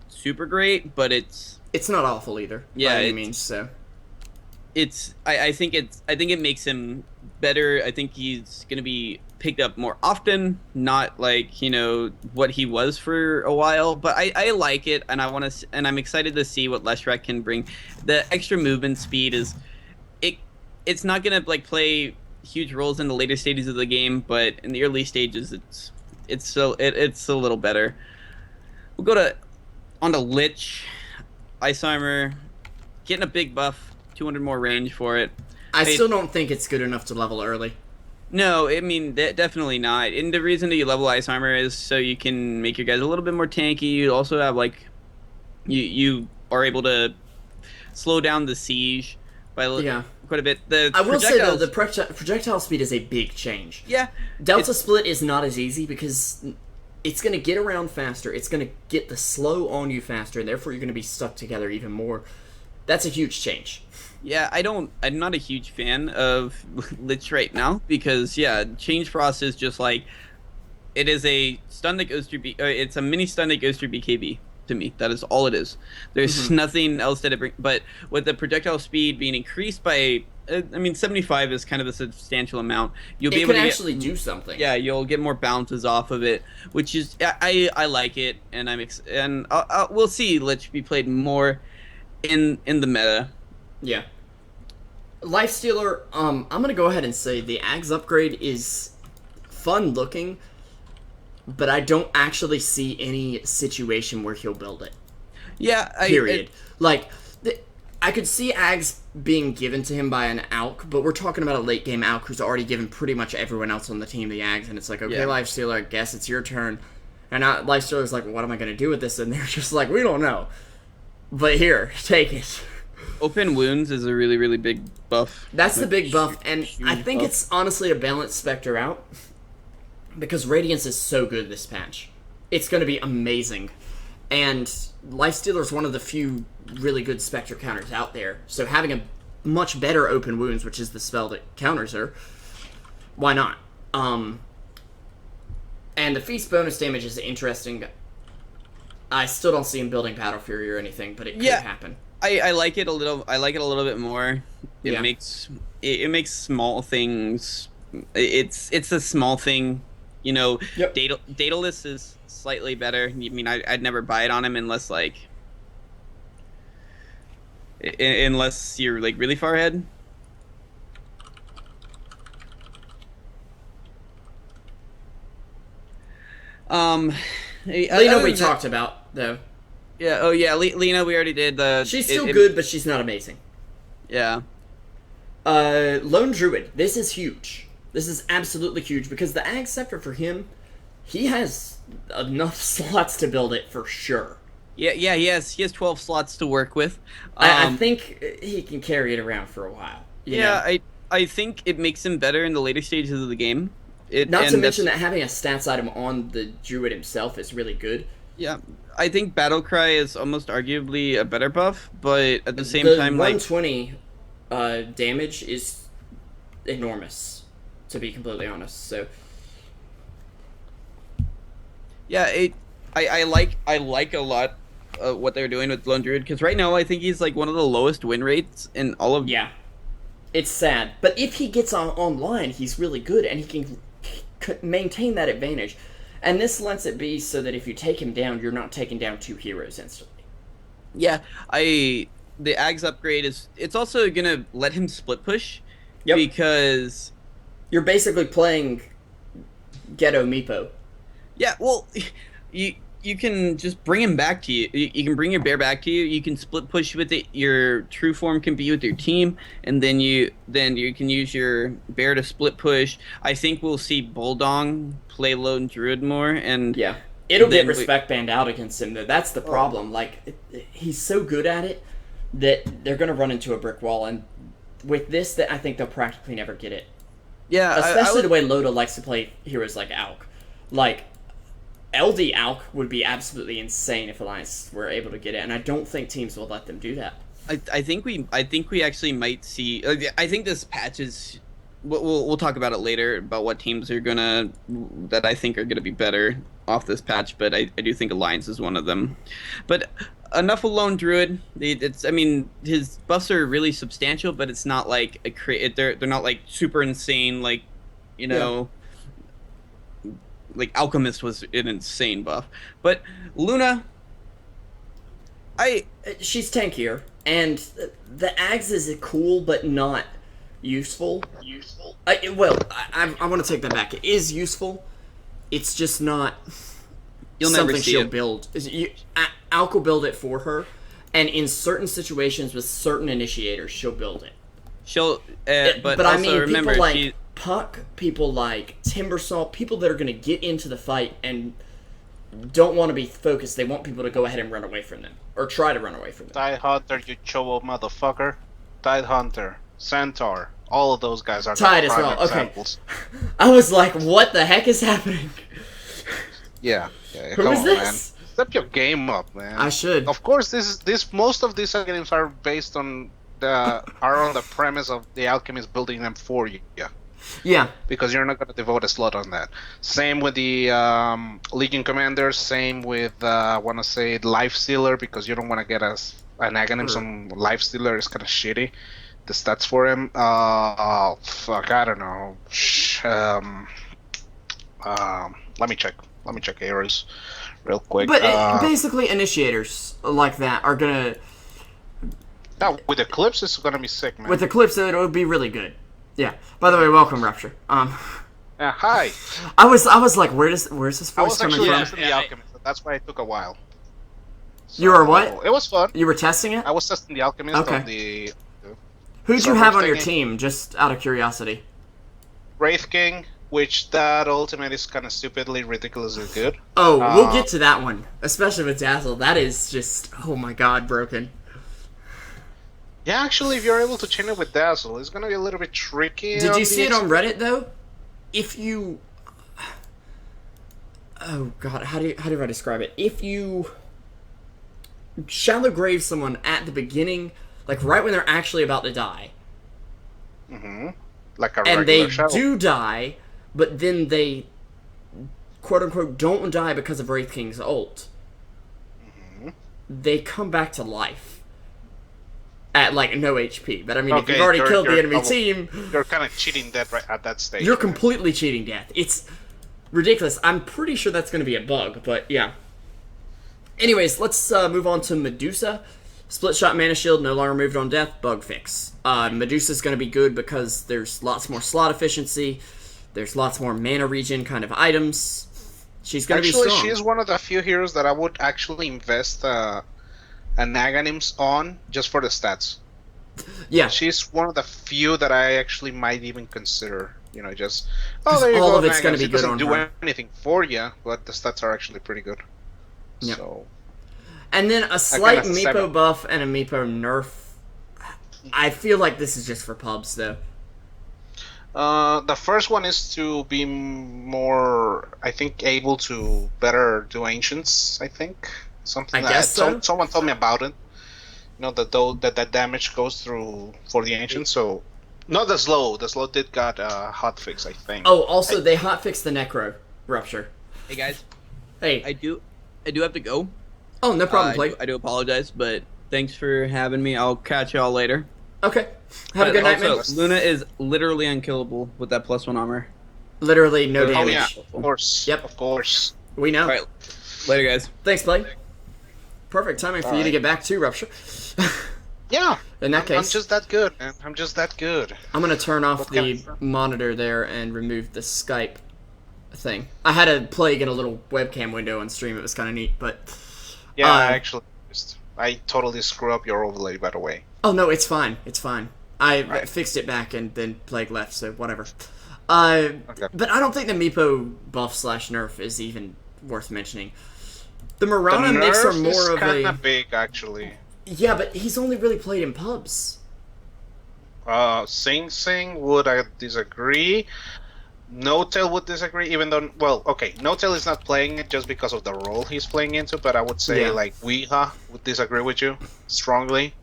B: super great, but it's
A: It's not awful either.
B: Yeah,
A: by any means. So
B: I think it makes him better. I think he's gonna be picked up more often, not like what he was for a while. But I like it, and I'm excited to see what Leshrac can bring. The extra movement speed it's not gonna like play huge roles in the later stages of the game, but in the early stages it's a little better. We'll go on to Lich, Ice Armor, getting a big buff, 200 more range for it.
A: I still don't think it's good enough to level early.
B: No, I mean definitely not. And the reason that you level Ice Armor is so you can make your guys a little bit more tanky. You also have like you are able to slow down the siege by quite a bit.
A: I will say though, the projectile speed is a big change.
B: Yeah,
A: Delta Split is not as easy because it's going to get around faster. It's going to get the slow on you faster, and therefore you're going to be stuck together even more. That's a huge change.
B: Yeah, I'm not a huge fan of Lich right now because Change Frost is just like it is a stun that goes through it's a mini stun that goes through BKB to me. That is all it is. There's nothing else that it brings. But with the projectile speed being increased by 75 is kind of a substantial amount. You'll be able to
A: actually do something.
B: Yeah, you'll get more bounces off of it, which is I like it, and we'll see Lich be played more in the meta.
A: Yeah. Lifestealer, I'm gonna go ahead and say the Ags upgrade is fun looking, but I don't actually see any situation where he'll build it.
B: Yeah,
A: period. I could see Ags being given to him by an Alk, but we're talking about a late game Alk who's already given pretty much everyone else on the team the Ags, and it's like, okay, Lifestealer, I guess it's your turn. And Lifestealer's like, what am I gonna do with this? And they're just like, we don't know. But here, take it.
B: Open Wounds is a really, really big buff.
A: That's the big buff, and I think it's honestly to balance Spectre out, because Radiance is so good this patch. It's going to be amazing. And Lifestealer is one of the few really good Spectre counters out there, so having a much better Open Wounds, which is the spell that counters her, why not? And the Feast bonus damage is interesting. I still don't see him building Battle Fury or anything, but it could happen.
B: I like it a little. I like it a little bit more. It makes small things. It's a small thing, Daedalus is slightly better. I mean, I'd never buy it on him unless you're like really far ahead.
A: Lena we talked about though.
B: Yeah. Oh yeah, Lena we already did.
A: She's still good, but she's not amazing.
B: Yeah.
A: Lone Druid. This is huge. This is absolutely huge because the Ag Scepter for him, he has enough slots to build it for sure.
B: Yeah. He has 12 slots to work with.
A: I think he can carry it around for a while. You know?
B: I think it makes him better in the later stages of the game.
A: Not to mention that having a stats item on the Druid himself is really good.
B: Yeah, I think Battlecry is almost arguably a better buff, but at the same time,
A: 120 damage is enormous, to be completely honest. So,
B: yeah, I like a lot what they're doing with Lone Druid because right now I think he's like one of the lowest win rates in all of.
A: Yeah, it's sad, but if he gets online, he's really good, and he can maintain that advantage. And this lets it be so that if you take him down, you're not taking down two heroes instantly.
B: Yeah, the Ags upgrade it's also gonna let him split push, because you're
A: basically playing Ghetto Meepo.
B: Yeah, well, you can just bring him back to you. You can bring your bear back to you. You can split push with it. Your true form can be with your team, and then you can use your bear to split push. I think we'll see Bulldong play lone druid more, and
A: Yeah. It'll get respect banned out against him, though. That's the problem. Like, he's so good at it that they're going to run into a brick wall, and with this, that I think they'll practically never get it.
B: Yeah,
A: Especially the way Loda likes to play heroes like Alk. Like, LD Alk would be absolutely insane if Alliance were able to get it, and I don't think teams will let them do that.
B: I think we actually might see. I think this patch is. We'll talk about it later about what teams are that I think are gonna be better off this patch, but I do think Alliance is one of them. But enough of Lone Druid. I mean, his buffs are really substantial, but it's not like they're not like super insane. Like, you know, like Alchemist was an insane buff, but Luna.
A: She's tankier, and the Ags is cool, but not useful. I want to take that back. It is useful. It's just not something she'll build. Alk will build it for her, and in certain situations with certain initiators, she'll build it.
B: But
A: I
B: also
A: mean,
B: remember,
A: people like Puck, people like Timbersaw, people that are going to get into the fight and don't want to be focused. They want people to go ahead and run away from them, or try to run away from them.
C: Tidehunter, you chobo motherfucker. Tidehunter, Centaur, all of those guys are
A: Tide as well.
C: examples.
A: Okay. I was like, what the heck is happening?
C: Yeah.
A: Who is this?
C: Man. Step your game up, man.
A: I should.
C: Of course, most of these games are based on the premise of the alchemist building them for you.
A: Yeah.
C: Because you're not going to devote a slot on that. Same with the Legion Commander. Same with, I want to say, Life Stealer, because you don't want to get an Aghanim. Some Life Stealer is kind of shitty. The stats for him. Fuck, I don't know. Let me check. Heroes real quick.
A: But basically, initiators like that are going to...
C: Now, with Eclipse, it's going to be sick, man.
A: With Eclipse, it would be really good. Yeah. By the way, welcome, Rupture.
C: Hi.
A: I was like, where's this voice coming from?
C: I was actually testing the Alchemist, but that's why it took a while. So,
A: you were what?
C: It was fun.
A: You were testing it?
C: I was testing the Alchemist on the...
A: Who'd you have on your team, just out of curiosity?
C: Wraith King, which that ultimate is kind of stupidly, ridiculously good.
A: Oh, we'll get to that one. Especially with Dazzle. That is just, oh my god, broken.
C: Yeah, actually, if you're able to chain it with Dazzle, it's gonna be a little bit tricky.
A: Did you see it on Reddit though? If you, oh god, how do I describe it? If you shallow grave someone at the beginning, like right when they're actually about to die,
C: like a
A: and they
C: shallow.
A: do die, but then they quote unquote don't die because of Wraith King's ult, they come back to life. At like no HP, but I mean, if you've already killed the enemy team,
C: you're kind of cheating death right at that stage.
A: You're completely cheating death. It's ridiculous. I'm pretty sure that's going to be a bug, but yeah. Anyways, let's move on to Medusa. Split shot mana shield, no longer moved on death, bug fix. Medusa's going to be good because there's lots more slot efficiency. There's lots more mana regen kind of items. She's going to be strong.
C: Actually, she's one of the few heroes that I would actually invest an Aghanims on just for the stats.
A: Yeah.
C: She's one of the few that I actually might even consider. You know, just
A: there you all go, of it's going to be good on her.
C: It doesn't do anything for you, but the stats are actually pretty good.
A: Yeah.
C: So.
A: And then a slight Meepo buff and a Meepo nerf. I feel like this is just for pubs, though.
C: The first one is to be more, I think, able to better do ancients. I think something.
A: I guess so.
C: Someone told me about it. You know that damage goes through for the ancients. So not the slow. The slow did got a hotfix, I think.
A: Oh, also they hotfixed the Necro Rupture.
B: Hey guys.
A: Hey.
B: I do have to go.
A: Oh, no problem, Plague.
B: I do apologize, but thanks for having me. I'll catch y'all later.
A: Okay. Have a good night, man.
B: Luna is literally unkillable with that +1 armor.
A: Literally no damage.
C: Yeah, of course.
A: Yep.
C: Of course.
A: We know.
B: All right. Later, guys.
A: Thanks, Plague. Perfect timing for you to get back to Rupture.
C: Yeah.
A: In that case.
C: I'm just that good, man. I'm just that good.
A: I'm going to turn off the monitor there and remove the Skype thing. I had a Plague in a little webcam window on stream. It was kind of neat, but
C: Yeah, I actually I totally screw up your overlay, by the way.
A: oh no, it's fine. It's fine. I
C: Right.
A: fixed it back and then Plague left, so whatever.
C: Okay.
A: But I don't think the Meepo buff / nerf is even worth mentioning. The Mirana
C: The
A: makes her
C: nerf
A: more
C: is
A: of
C: kind
A: a
C: of big, actually.
A: yeah, but he's only really played in pubs.
C: Sing Sing would I disagree. No Tail would disagree, even though, well, okay, No Tail is not playing it just because of the role he's playing into, but I would say,
A: Yeah.
C: like, Weeha would disagree with you strongly.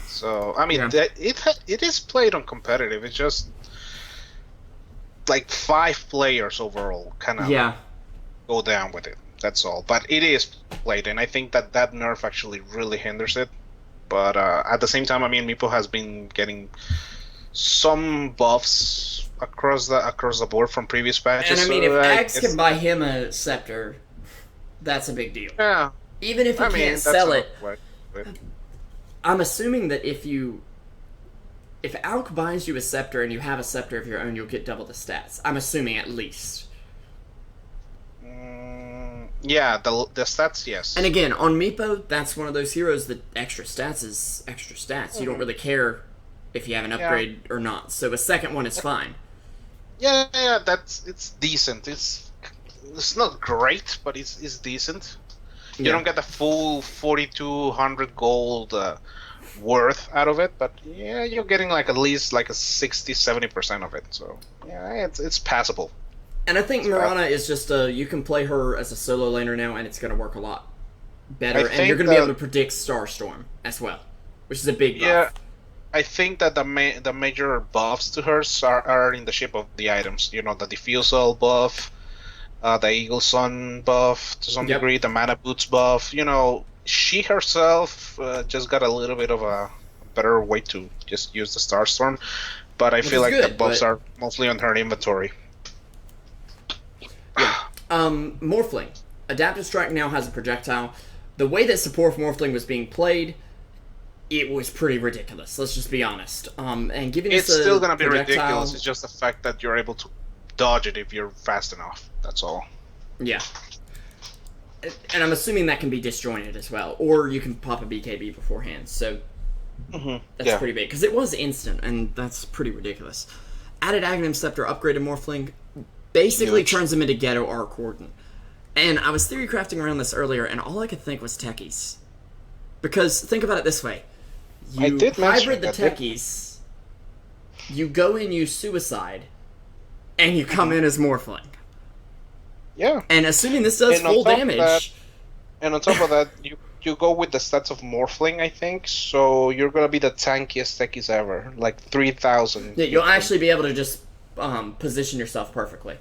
C: So, I mean,
A: Yeah.
C: it is played on competitive, it's just, like, 5 players overall kind of
A: Yeah.
C: go down with it, that's all. But it is played, and I think that nerf actually really hinders it. But at the same time, I mean, Meepo has been getting some buffs across the board from previous patches.
A: And I mean,
C: so,
A: if Axe
C: it's-
A: can buy him a scepter, that's a big deal.
C: yeah,
A: Even if he
C: I mean,
A: can't
C: that's
A: sell
C: not
A: it,
C: what-
A: I'm assuming that if Alk buys you a scepter and you have a scepter of your own, you'll get double the stats. I'm assuming at least.
C: Yeah, the stats, yes.
A: And again, on Meepo, that's one of those heroes that extra stats is extra stats. You don't really care if you have an upgrade or not. So a second one is fine.
C: yeah, it's decent. It's not great, but it's decent. You
A: Yeah.
C: don't get the full 4,200 gold worth out of it, but yeah, you're getting like at least like a 60-70% of it. So yeah, it's passable.
A: And I think Mirana is just you can play her as a solo laner now, and it's going to work a lot better.
C: I
A: And
C: think
A: you're going to be
C: that-
A: able to predict Starstorm as well, which is a big buff.
C: Yeah, I think that the major buffs to hers are in the shape of the items. You know, the diffusal buff, the Eagle Sun buff to some
A: Yep.
C: degree, the Mana Boots buff. You know, she herself just got a little bit of a better way to just use the Starstorm, but I
A: Which
C: feel
A: is
C: like the
A: good,
C: buffs
A: but-
C: are mostly on her inventory.
A: Morphling. Adaptive Strike now has a projectile. The way that support Morphling was being played, it was pretty ridiculous. Let's just be honest. And giving
C: It's
A: us a
C: still gonna be
A: projectile,
C: ridiculous. It's just the fact that you're able to dodge it if you're fast enough. That's all.
A: Yeah. And I'm assuming that can be disjointed as well, or you can pop a BKB beforehand. So that's
C: Yeah.
A: pretty big because it was instant, and that's pretty ridiculous. Added Aghanim Scepter, upgraded Morphling, basically
C: Huge.
A: turns him into Ghetto Arc Warden. And I was theory crafting around this earlier, and all I could think was techies. Because think about it this way:
C: I
A: you
C: did mention
A: hybrid the
C: that, didn't-
A: techies, you go in, you suicide, and you come in as Morphling.
C: Yeah.
A: And assuming this does
C: And on
A: full
C: top of
A: damage.
C: that- And on top of that, you go with the stats of Morphling, I think, so you're gonna be the tankiest techies ever, like 3,000.
A: Yeah, you'll actually be able to just position yourself perfectly.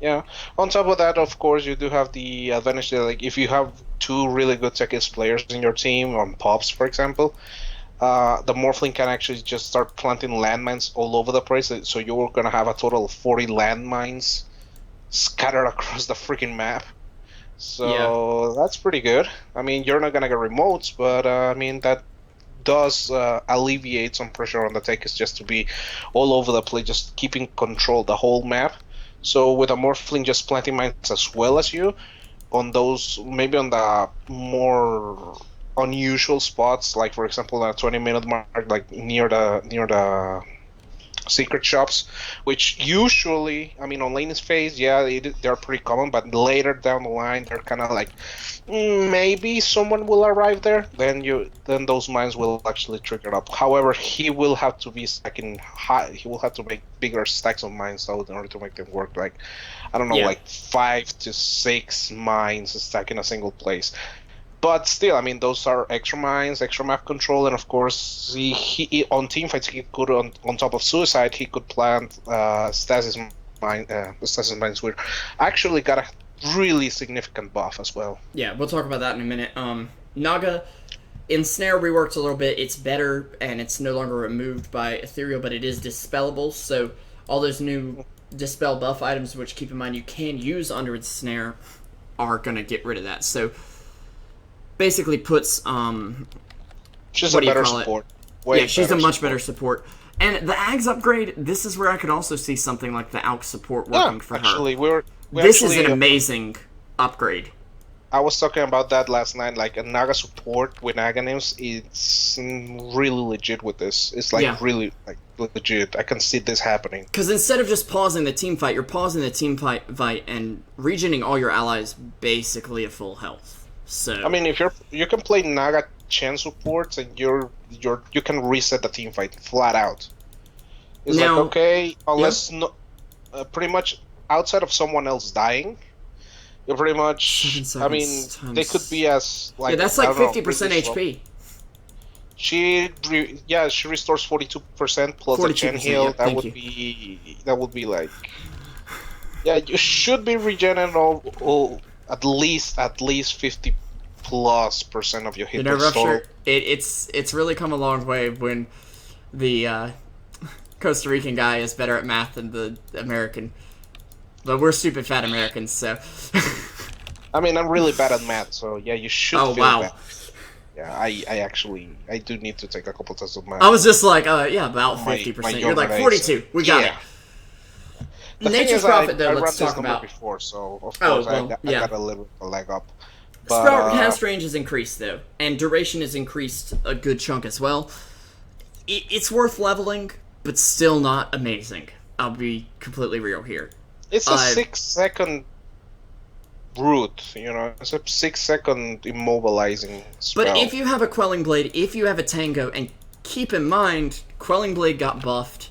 C: Yeah. On top of that, of course, you do have the advantage that, like, if you have 2 really good techies players in your team, on Pops, for example, the Morphling can actually just start planting landmines all over the place, so you're gonna have a total of 40 landmines scattered across the freaking map. So that's pretty good. I mean, you're not gonna get remotes, but I mean that does alleviate some pressure on the techies just to be all over the place, just keeping control of the whole map. So with a Morphling just planting mines as well as you, on those, maybe on the more unusual spots, like for example the 20-minute mark, like near the secret shops, which usually, I mean, on lane's phase, yeah, they're pretty common, but later down the line, they're kind of like, maybe someone will arrive there, then those mines will actually trigger up. However, he will have to be stacking high, he will have to make bigger stacks of mines though in order to make them work, like, I don't know, like 5 to 6 mines stacked in a single place. But still, I mean, those are extra mines, extra map control, and of course, he on teamfights, he could, on top of suicide, he could plant stasis mine. Stasis mines were actually got a really significant buff as well.
A: Yeah, we'll talk about that in a minute. Naga, Ensnare reworked a little bit. It's better, and it's no longer removed by Ethereal, but it is dispellable, so all those new dispel buff items, which keep in mind you can use under Ensnare, are going to get rid of that. So basically puts
C: She's
A: what
C: a
A: do you
C: better
A: call it?
C: support.
A: Yeah, she's a much better support. And the Ags upgrade, this is where I could also see something like the ALK support working for
C: actually,
A: her.
C: we
A: This
C: actually,
A: is an amazing upgrade.
C: I was talking about that last night. Like a Naga support with Aghanims, it's really legit with this. It's like really like legit. I can see this happening.
A: Because instead of just pausing the team fight, you're pausing the team fight and regening all your allies basically at full health. So
C: I mean, if you can play Naga Chen supports and you can reset the team fight flat out. It's
A: now,
C: like okay, unless pretty much outside of someone else dying. You're pretty much. I mean, they could be as like.
A: Yeah, that's like 50% HP.
C: She restores 42% plus a gen heal. That would be like. Yeah, you should be regenerating all at least 50 plus % of your hit points total.
A: Rupture, it's really come a long way when the Costa Rican guy is better at math than the American. But we're stupid fat Americans, so...
C: I mean, I'm really bad at math, so yeah, you should feel bad. Yeah, I do need to take a couple tests of math.
A: I was just like, about 50%. You're like, 42. We got it. Nature's Prophet, though, let's talk about.
C: Before, so of course I got a little bit of a leg up. But,
A: Sprout cast range is increased, though, and duration is increased a good chunk as well. It's worth leveling, but still not amazing. I'll be completely real here.
C: It's a 6-second root, you know. It's a 6-second immobilizing spell.
A: But if you have a Quelling Blade, if you have a Tango, and keep in mind, Quelling Blade got buffed.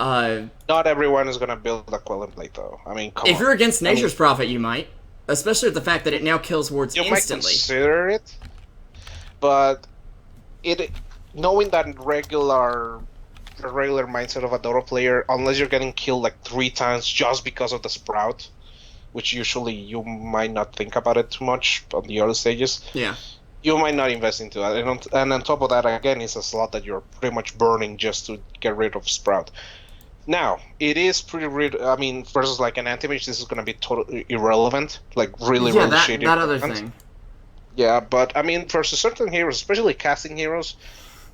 C: Not everyone is gonna build a Quelling Blade, though. I mean, come on.
A: If you're against Nature's Prophet, you might. Especially with the fact that it now kills wards instantly.
C: You might consider it, but knowing that regular mindset of a Dota player, unless you're getting killed like 3 times just because of the Sprout, which usually you might not think about it too much on the early stages.
A: Yeah.
C: You might not invest into that. And on top of that, again, it's a slot that you're pretty much burning just to get rid of Sprout. Now, it is pretty I mean, versus like an anti-mage, this is going to be totally irrelevant. Like, really shitty.
A: that other thing.
C: Yeah, but I mean, versus certain heroes, especially casting heroes,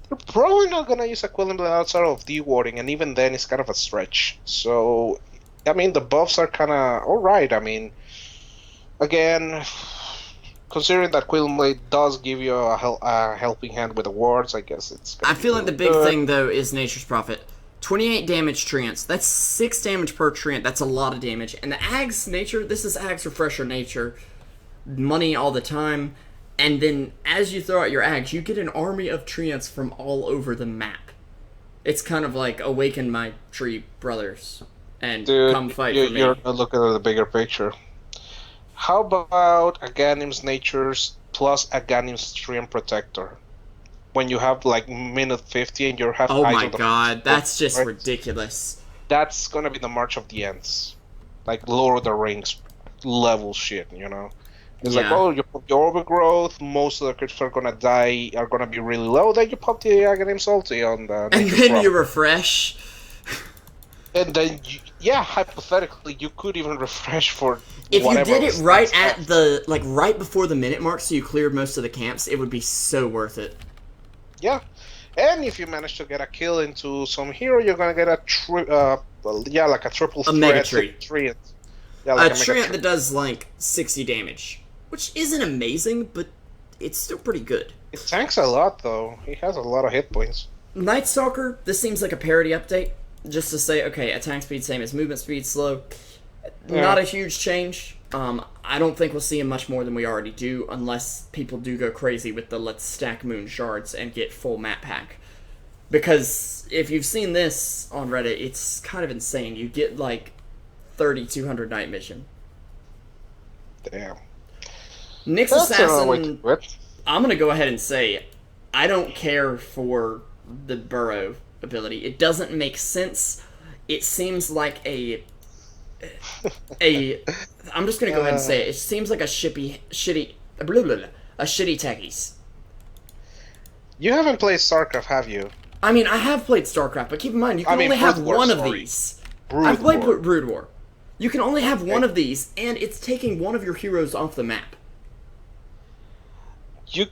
C: you're probably not going to use a Quelling Blade outside of dewarding, and even then it's kind of a stretch. So, I mean, the buffs are kind of alright. I mean, again, considering that Quelling Blade does give you a helping hand with the wards, I guess it's...
A: I feel like the big thing, though, is Nature's Prophet. 28 damage treants. That's 6 damage per treant. That's a lot of damage. And the Ag's nature, this is Ag's Refresher nature. Money all the time. And then, as you throw out your Ags, you get an army of treants from all over the map. It's kind of like, awaken my tree brothers and come fight for me.
C: You're looking at the bigger picture. How about Aghanim's Natures plus Aghanim's Treant Protector? When you have like minute 50 and you have
A: oh my god, that's just ridiculous.
C: That's gonna be the March of the Ents, like Lord of the Rings level shit, you know. It's like, oh, you pop your overgrowth, most of the creatures are gonna die, are gonna be really low. Then you pop the Aghanim Salty on the.
A: And then you refresh.
C: And then, hypothetically, you could even refresh for.
A: If you did it right at the right before the minute mark, so you cleared most of the camps, it would be so worth it.
C: Yeah, and if you manage to get a kill into some hero, you're gonna get a triple threat.
A: Mega treant.
C: Yeah, like
A: a treant that does like 60 damage, which isn't amazing, but it's still pretty good.
C: It tanks a lot, though. He has a lot of hit points.
A: Night Stalker, this seems like a parity update, just to say, okay, attack speed same as movement speed slow. Yeah. Not a huge change. I don't think we'll see him much more than we already do, unless people do go crazy with the let's stack moon shards and get full map pack. Because if you've seen this on Reddit, it's kind of insane. You get like 3,200 night mission.
C: Damn.
A: Nyx Assassin, I'm going to go ahead and say, I don't care for the burrow ability. It doesn't make sense. It seems like I'm just gonna go ahead and say it. It seems like a shitty Techies.
C: You haven't played StarCraft, have you?
A: I mean, I have played StarCraft, but keep in mind, you can only have one of these. I've played Brood War. You can only have one of these, and it's taking one of your heroes off the map.
C: You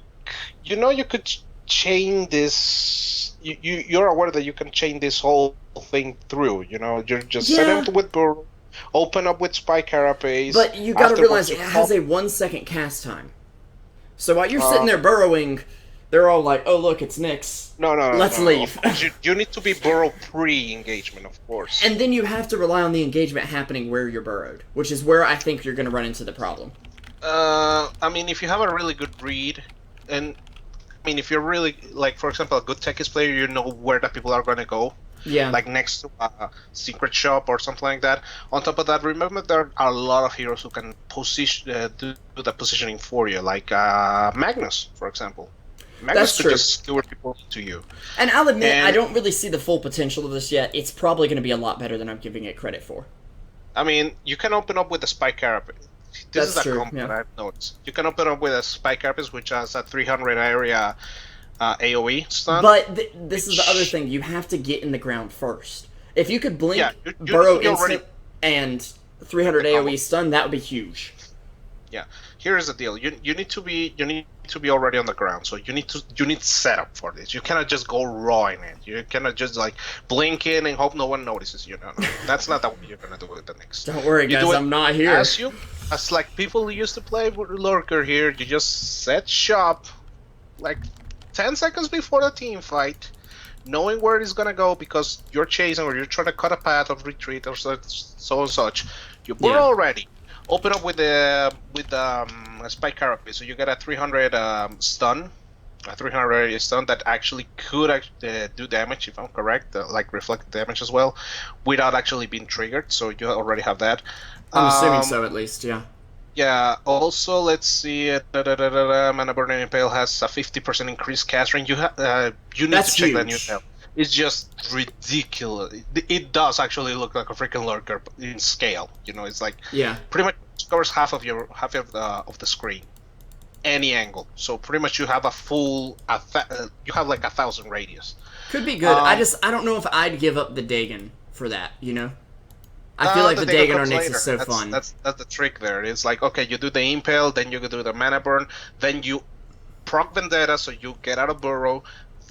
C: know you could chain this you're aware that you can chain this whole thing through. You know, you're just
A: Yeah.
C: set up with burrow, open up with spike carapace.
A: But you gotta realize
C: afterwards
A: it
C: you
A: has
C: pop-
A: a 1 second cast time. So while you're sitting there burrowing, they're all like, "Oh look, it's Nyx.
C: No,
A: Let's leave."
C: Of course, you need to be burrow pre-engagement, of course.
A: And then you have to rely on the engagement happening where you're burrowed, which is where I think you're going to run into the problem.
C: I mean, if you have a really good read, and I mean, if you're really like, for example, a good Techies player, you know where the people are going to go.
A: Yeah.
C: Like next to a secret shop or something like that. On top of that, remember there are a lot of heroes who can position do the positioning for you, like Magnus, for example. Magnus
A: That's
C: could
A: true.
C: just skewer people to you.
A: And I'll admit,
C: And-
A: I don't really see the full potential of this yet. It's probably going to be a lot better than I'm giving it credit for.
C: I mean, you can open up with a spike carapace. This
A: That's
C: is a
A: true,
C: combo
A: yeah.
C: that I've noticed. You can open up with a spike carapace, which has a 300 area AoE stun.
A: But this is the other thing. You have to get in the ground first. If you could blink,
C: Yeah,
A: burrow
C: you already-
A: instant, and 300
C: The combo.
A: AoE stun, that would be huge.
C: Yeah, here's the deal. You need to be already on the ground. So you need setup for this. You cannot just go raw in it. You cannot just like blink in and hope no one notices you. No, that's not the way you're gonna do it the next.
A: Don't worry,
C: You
A: guys,
C: do it
A: I'm not here.
C: As like people who used to play with Lurker here. You just set shop like 10 seconds before the team fight, knowing where it's gonna go because you're chasing or you're trying to cut a path of retreat or so and such. You burrow already. Open up with a spike carapace, so you get a 300 stun, a 300 stun that actually could do damage if I'm correct, like reflect damage as well, without actually being triggered. So you already have that.
A: I'm assuming so, at least, yeah.
C: Yeah. Also, let's see. Mana Burning Impale has a 50% increased cast range. You need
A: That's
C: to check that
A: huge.
C: new tab. It's just ridiculous. It does actually look like a freaking lurker in scale. You know, it's like
A: Yeah.
C: pretty much covers half of the screen, any angle. So pretty much you have a full you have like 1,000 radius.
A: Could be good. I don't know if I'd give up the Dagon for that, you know? I feel like the Dagon on Nyx is so fun.
C: That's the trick there. It's like, okay, you do the impale, then you do the mana burn, then you proc Vendetta, so you get out of burrow,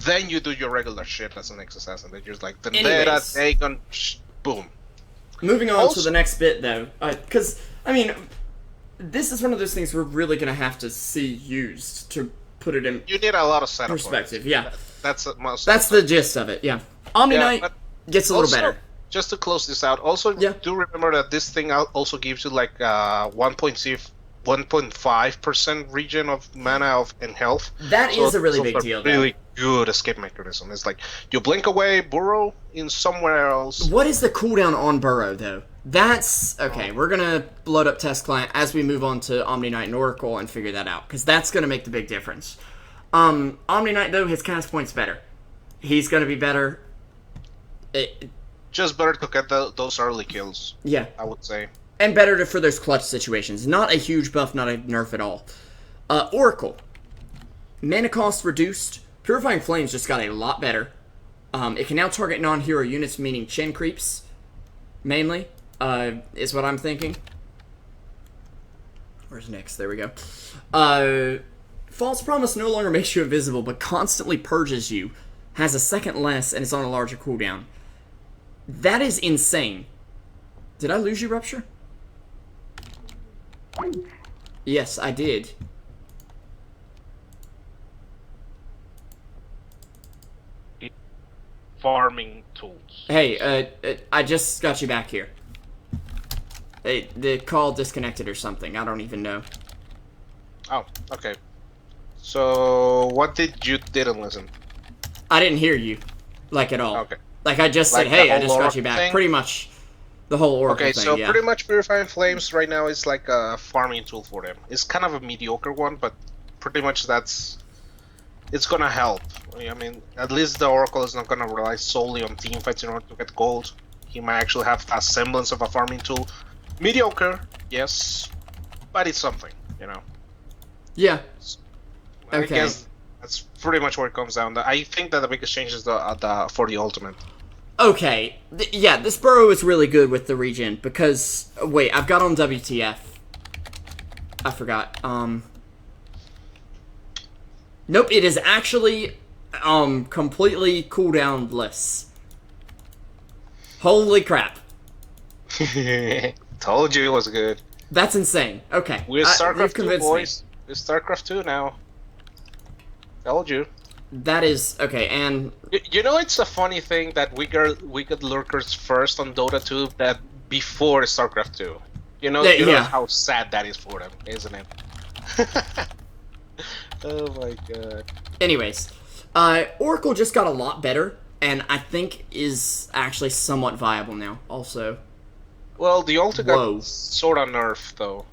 C: then you do your regular shit as an Nyx assassin. Then you're just like Vendetta,
A: Anyways.
C: Dagon, boom.
A: Moving on
C: Also-
A: to the next bit, though, because, I mean, this is one of those things we're really going to have to see used to put it in
C: You need a lot of setup. for it.
A: perspective, yeah.
C: That's most.
A: That's the gist of it, yeah. Omni
C: Yeah,
A: Knight
C: but
A: gets a little
C: also,
A: better.
C: Just to close this out, also
A: Yeah.
C: do remember that this thing also gives you like 1.5% region of mana and health.
A: That
C: So
A: is a really
C: it's
A: big
C: also
A: deal,
C: a really good escape mechanism. It's like you blink away, burrow in somewhere else.
A: What is the cooldown on Burrow, though? That's... Okay, we're going to load up Test Client as we move on to Omni Knight and Oracle and figure that out, because that's going to make the big difference. Omni Knight, though, his cast point's better. He's going to be better.
C: Just better to get those early kills,
A: Yeah.
C: I would say.
A: And better for those clutch situations. Not a huge buff, not a nerf at all. Oracle. Mana cost reduced. Purifying Flames just got a lot better. It can now target non-hero units, meaning chain creeps. Mainly, is what I'm thinking. Where's next? There we go. False Promise no longer makes you invisible, but constantly purges you. Has a second less, and it's on a larger cooldown. That is insane. Did I lose you, Rupture? Yes, I did.
C: Farming tools.
A: Hey, I just got you back here. Hey, the call disconnected or something. I don't even know.
C: Oh, okay. So what didn't listen?
A: I didn't hear you, like, at all.
C: Okay.
A: Like, I just
C: Like
A: said,
C: the
A: hey, I
C: whole
A: just got
C: Oracle
A: you back.
C: thing?
A: Pretty much the whole Oracle
C: Okay,
A: thing,
C: so
A: yeah.
C: pretty much Purifying Flames right now is like a farming tool for them. It's kind of a mediocre one, but pretty much it's gonna help. I mean, at least the Oracle is not gonna rely solely on team fights in order to get gold. He might actually have a semblance of a farming tool. Mediocre, yes, but it's something, you know.
A: Yeah.
C: I
A: Okay.
C: guess that's pretty much where it comes down. I think that the biggest change is the for the ultimate.
A: Okay. Yeah, this burrow is really good with the regen, because... Wait, I've got on WTF. I forgot. Nope, it is actually completely cooldown-less. Holy crap.
C: Told you it was good.
A: That's insane. Okay.
C: We're
A: you've
C: StarCraft 2,
A: convinced me.
C: boys. We're StarCraft 2 now. Told you.
A: That is... Okay, and...
C: You know, it's a funny thing that we got lurkers first on Dota 2 that before StarCraft 2. You know how sad that is for them, isn't it? Oh my god.
A: Anyways, Oracle just got a lot better, and I think is actually somewhat viable now, also.
C: Well, the ultimate got sort of nerfed, though.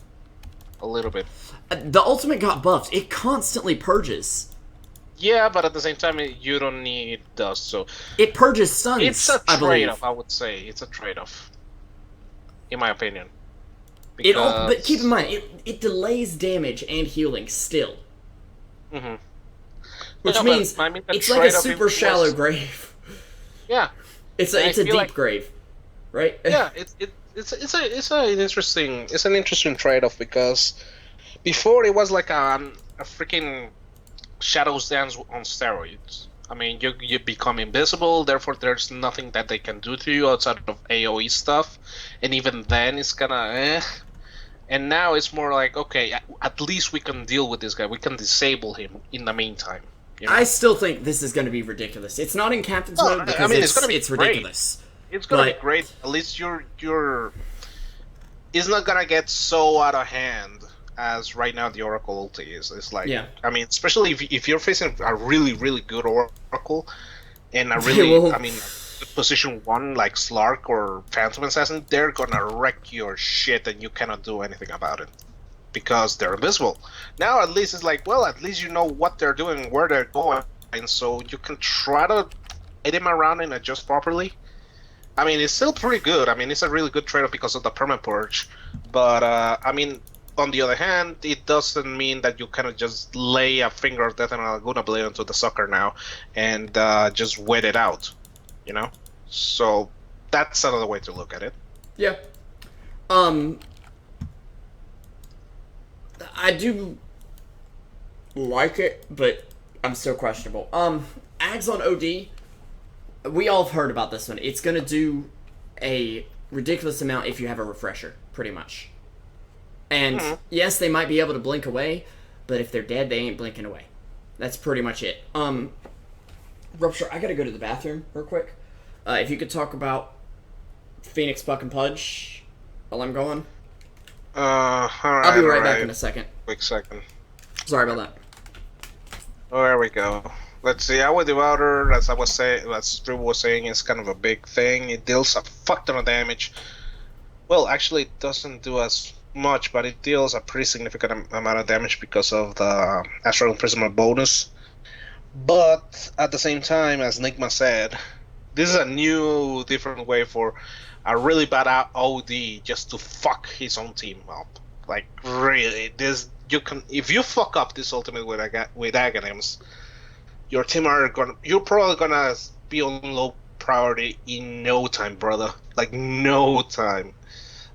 C: A little bit.
A: The ultimate got buffed. It constantly purges.
C: Yeah, but at the same time, you don't need dust, so...
A: It purges stuns,
C: it's a
A: I believe.
C: trade-off, I would say. It's a trade-off. In my opinion.
A: But keep in mind, it delays damage and healing still.
C: Mm-hmm.
A: Which means it's like a super shallow grave.
C: Yeah.
A: It's a deep grave, right?
C: Yeah, it's an interesting trade-off because before it was like a freaking Shadows Dance on steroids. I mean, you become invisible, therefore there's nothing that they can do to you outside of AoE stuff, and even then it's kinda And now it's more like, okay, at least we can deal with this guy. We can disable him in the meantime. You know?
A: I still think this is going to be ridiculous. It's not in Captain's mode because it's ridiculous.
C: It's gonna be great. At least you're. It's not gonna get so out of hand as right now the Oracle ulti is. It's like, I mean, especially if you're facing a really, really good Oracle and a really, I mean, position 1 like Slark or Phantom Assassin, they're gonna wreck your shit and you cannot do anything about it because they're invisible. Now at least it's like, well, at least you know what they're doing, where they're going, and so you can try to hit him around and adjust properly. I mean, it's still pretty good. I mean, it's a really good trade-off because of the perma-purge, but I mean, on the other hand, it doesn't mean that you kind of just lay a finger of death and a Laguna Blade onto the sucker now and just wait it out, you know? So that's another way to look at it.
A: Yeah. I do like it, but I'm still questionable. Ags on OD, we all have heard about this one. It's gonna do a ridiculous amount if you have a refresher, pretty much. And yes, they might be able to blink away, but if they're dead, they ain't blinking away. That's pretty much it. Rupture, I gotta go to the bathroom real quick. If you could talk about Phoenix Puck and Pudge while I'm going.
C: Alright,
A: I'll be right back in a second.
C: Quick second.
A: Sorry about that.
C: Oh, there we go. Let's see, our Devourer, as Revo was saying, is kind of a big thing. It deals a fuck ton of damage. Well, actually, it doesn't do as much, but it deals a pretty significant amount of damage because of the Astral Imprisonment bonus. But at the same time, as Nigma said, this is a new, different way for a really bad OD just to fuck his own team up. Like, really, if you fuck up this ultimate with Aghanims, your team you're probably gonna be on low priority in no time, brother. Like, no time.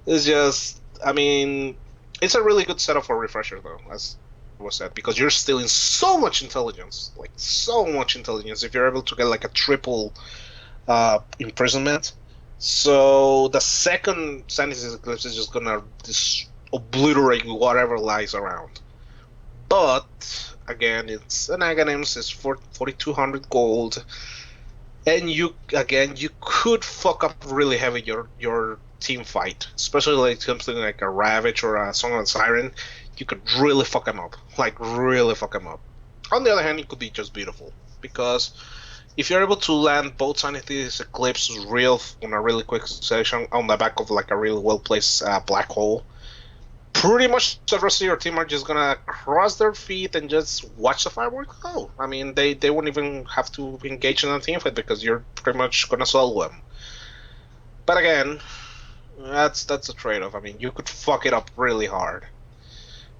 C: It's just, I mean, it's a really good setup for Refresher, though, as was said, because you're stealing so much intelligence. Like, so much intelligence if you're able to get, like, a triple imprisonment. So the second Sanity Eclipse is just gonna obliterate whatever lies around. But, again, it's an Aghanims, it's 4,200 gold, and you could fuck up really heavy your team fight, especially like something like a Ravage or a Song of the Siren. You could really fuck them up, like really fuck them up. On the other hand, it could be just beautiful, because if you're able to land both Sanity's Eclipse real on a really quick succession on the back of like a really well placed black hole, pretty much the rest of your team are just gonna cross their feet and just watch the fireworks go. I mean, they won't even have to engage in a team fight because you're pretty much gonna solo them. But again, that's a trade-off. I mean, you could fuck it up really hard.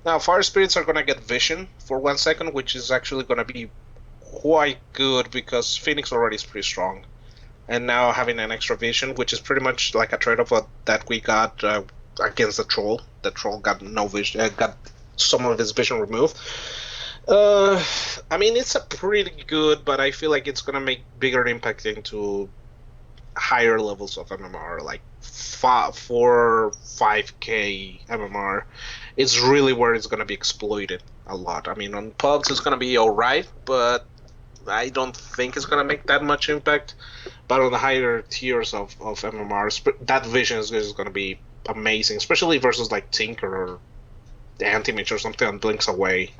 C: Now, Fire Spirits are gonna get Vision for 1 second, which is actually gonna be quite good because Phoenix already is pretty strong. And now having an extra Vision, which is pretty much like a trade-off that we got against the Troll. The Troll got no vision, got some of his vision removed. Uh, I mean, it's a pretty good, but I feel like it's gonna make bigger impact into higher levels of MMR, like 5K MMR. It's really where it's gonna be exploited a lot. I mean, on pubs it's gonna be alright, but I don't think it's gonna make that much impact. But on the higher tiers of MMR, that vision is gonna be amazing, especially versus like Tinker or Anti-Mage or something that blinks away,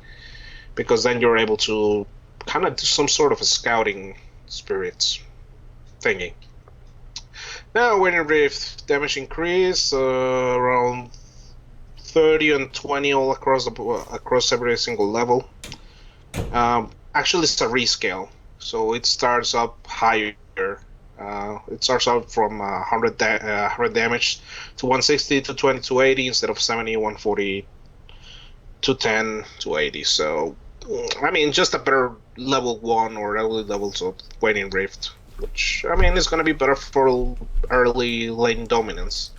C: because then you're able to kind of do some sort of a scouting spirits thingy. Now, Winning Rift damage increase around 30 and 20 all across every single level. Actually, it's a rescale, so it starts up higher. It starts out from 100 damage to 160 to 20 to 80 instead of 70, 140 to 10 to 80. So, I mean, just a better level 1 or early levels of Winning Rift, which, I mean, is going to be better for early lane dominance.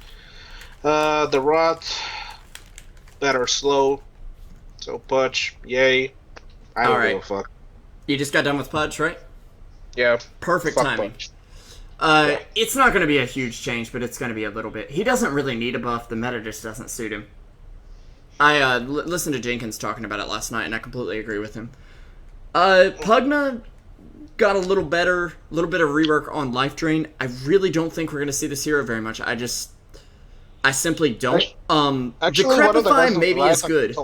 C: The Rot, better slow. So, Pudge, yay. I don't give a fuck.
A: You just got done with Pudge, right?
C: Yeah.
A: Perfect timing. It's not going to be a huge change, but it's going to be a little bit. He doesn't really need a buff. The meta just doesn't suit him. I listened to Jenkins talking about it last night, and I completely agree with him. Pugna got a little bit of rework on Life Drain. I really don't think we're going to see this hero very much. I simply don't. Decrepify maybe is good.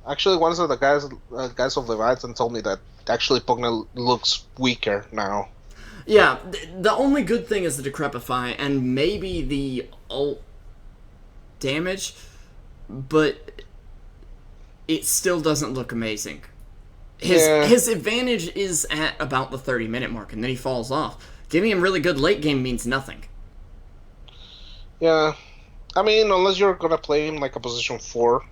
C: Actually, one of the guys of Leviathan told me that actually Pugna looks weaker now.
A: Yeah, the only good thing is the Decrepify and maybe the ult damage, but it still doesn't look amazing. His advantage is at about the 30-minute mark, and then he falls off. Giving him really good late game means nothing.
C: Yeah, I mean, unless you're gonna play him like a position 4,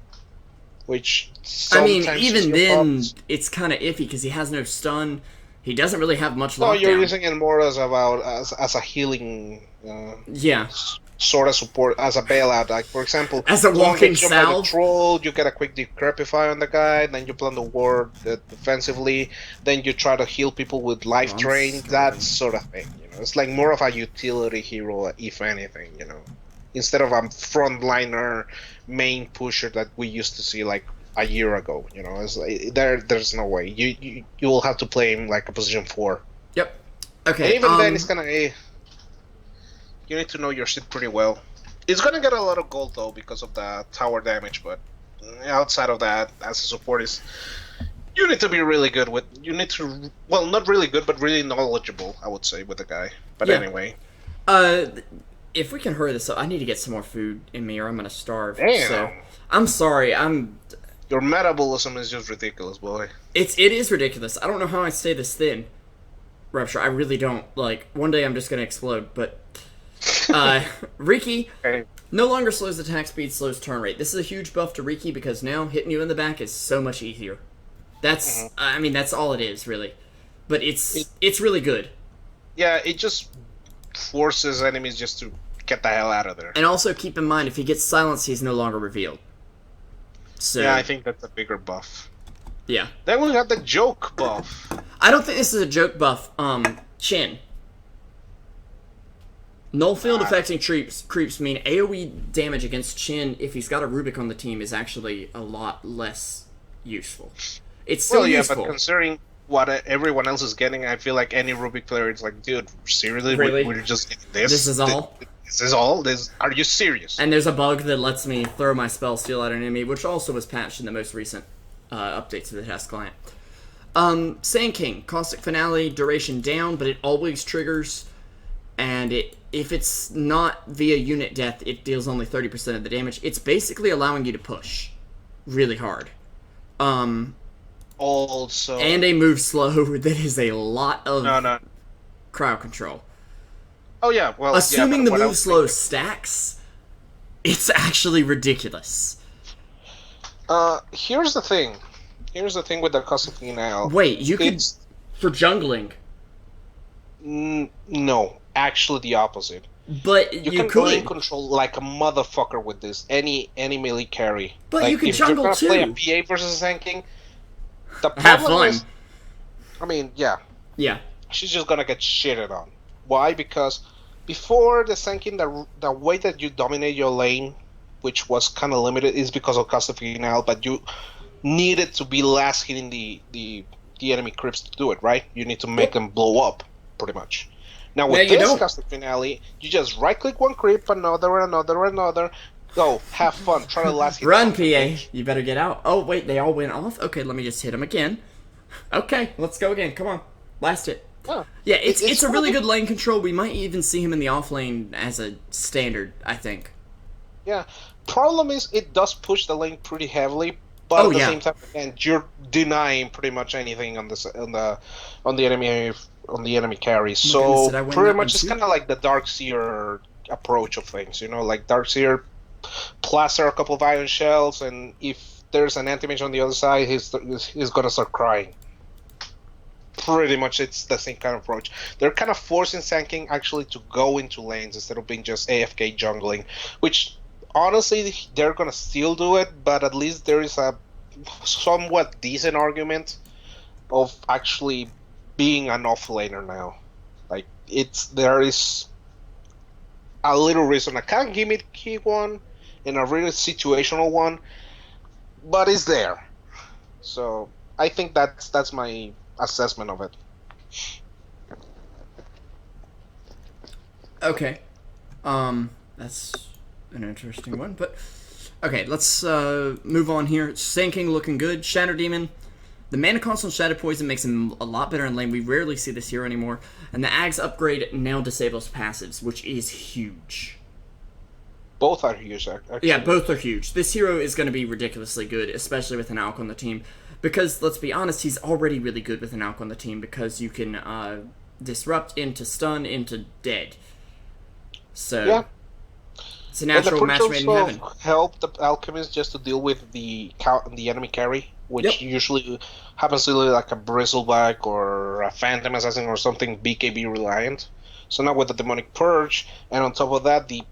C: which
A: even then, it's kind of iffy because he has no stun. He doesn't really have much lockdown.
C: No, you're using it more as a healing. Sort of support as a bailout. Like, for example,
A: as a walking salve.
C: Troll, you get a quick Decrepify on the guy, then you plan the ward defensively, then you try to heal people with Life Drain, that sort of thing. You know, it's like more of a utility hero, if anything. You know, instead of a frontliner main pusher that we used to see like a year ago. You know, it's like, there's no way you will have to play him like a position 4.
A: Yep. Okay.
C: And even then, it's gonna. You need to know your shit pretty well. It's gonna get a lot of gold though because of the tower damage, but outside of that, as a support you need to be really good with. You need to, well, not really good, but really knowledgeable, I would say, with the guy. But anyway.
A: If we can hurry this up, I need to get some more food in me, or I'm gonna starve.
C: Damn.
A: So I'm sorry.
C: Your metabolism is just ridiculous, boy.
A: It is ridiculous. I don't know how I stay this thin, Rupture. I really don't. Like, one day I'm just gonna explode, but. Riki no longer slows attack speed, slows turn rate. This is a huge buff to Riki because now hitting you in the back is so much easier. That's, I mean, that's all it is, really. But it's really good.
C: Yeah, it just forces enemies just to get the hell out of there.
A: And also keep in mind, if he gets silenced, he's no longer revealed. So,
C: yeah, I think that's a bigger buff.
A: Yeah.
C: Then we got the joke buff.
A: I don't think this is a joke buff. Chin. Null field affecting creeps mean AoE damage against Chin if he's got a Rubik on the team is actually a lot less useful. It's still useful.
C: But considering what everyone else is getting, I feel like any Rubik player is like, dude, seriously?
A: Really?
C: We're just getting this?
A: This is all?
C: This is all? Are you serious?
A: And there's a bug that lets me throw my spell steal at an enemy, which also was patched in the most recent update to the test client. Sand King, Caustic Finale, duration down, but it always triggers, and if it's not via unit death, it deals only 30% of the damage. It's basically allowing you to push really hard.
C: Also...
A: And a move slow that is a lot of crowd control.
C: Oh, yeah, well...
A: Assuming the move slow stacks, it's actually ridiculous.
C: Here's the thing. Here's the thing with the Caustic Finale.
A: Wait, you could... For jungling.
C: No. Actually, the opposite.
A: But you
C: can
A: could
C: lane control like a motherfucker with this. Any melee carry.
A: But
C: like,
A: you can
C: if
A: jungle
C: you're
A: too.
C: Play a PA versus a Sand King, The
A: Have
C: problem
A: fun.
C: is, I mean, yeah,
A: Yeah.
C: she's just gonna get shitted on. Why? Because before the Senkin, the way that you dominate your lane, which was kind of limited, is because of Costa Final, but you needed to be last hitting the enemy creeps to do it, right? You need to make them blow up, pretty much. Now
A: No,
C: with
A: you
C: this
A: don't.
C: Costa Finale, you just right-click one creep, another. Go, have fun, try to last hit.
A: Run,
C: them.
A: PA. You better get out. Oh, wait, they all went off? Okay, let me just hit him again. Okay, let's go again. Come on. Blast it.
C: Yeah,
A: Yeah, it's a really good lane control. We might even see him in the off lane as a standard, I think.
C: Yeah. Problem is, it does push the lane pretty heavily, but at the same time, again, you're denying pretty much anything on the enemy carry. So pretty much, it's kind of like the Darkseer approach of things. You know, like Darkseer plaster a couple of iron shells, and if there's an anti-mage on the other side, he's gonna start crying. Pretty much, it's the same kind of approach. They're kind of forcing Sand King actually to go into lanes instead of being just AFK jungling, which honestly they're gonna still do it, but at least there is a somewhat decent argument of actually being an offlaner now. Like there is a little reason, a kind of gimmicky one and a really situational one, but it's there. So I think that's my assessment of it.
A: Okay. That's an interesting one, but okay, let's move on here. Sand King looking good. Shadow Demon. The mana cost on Shadow Poison makes him a lot better in lane. We rarely see this hero anymore. And the Ags upgrade now disables passives, which is huge.
C: Both are huge, actually.
A: Yeah, both are huge. This hero is going to be ridiculously good, especially with an Alk on the team. Because, let's be honest, he's already really good with an Alk on the team because you can disrupt into stun into dead. So,
C: yeah.
A: It's a natural match made in heaven.
C: Help the Alchemist just to deal with the enemy carry, which usually happens to be like a Bristleback or a Phantom Assassin or something BKB reliant. So now with the Demonic Purge, and on top of that, the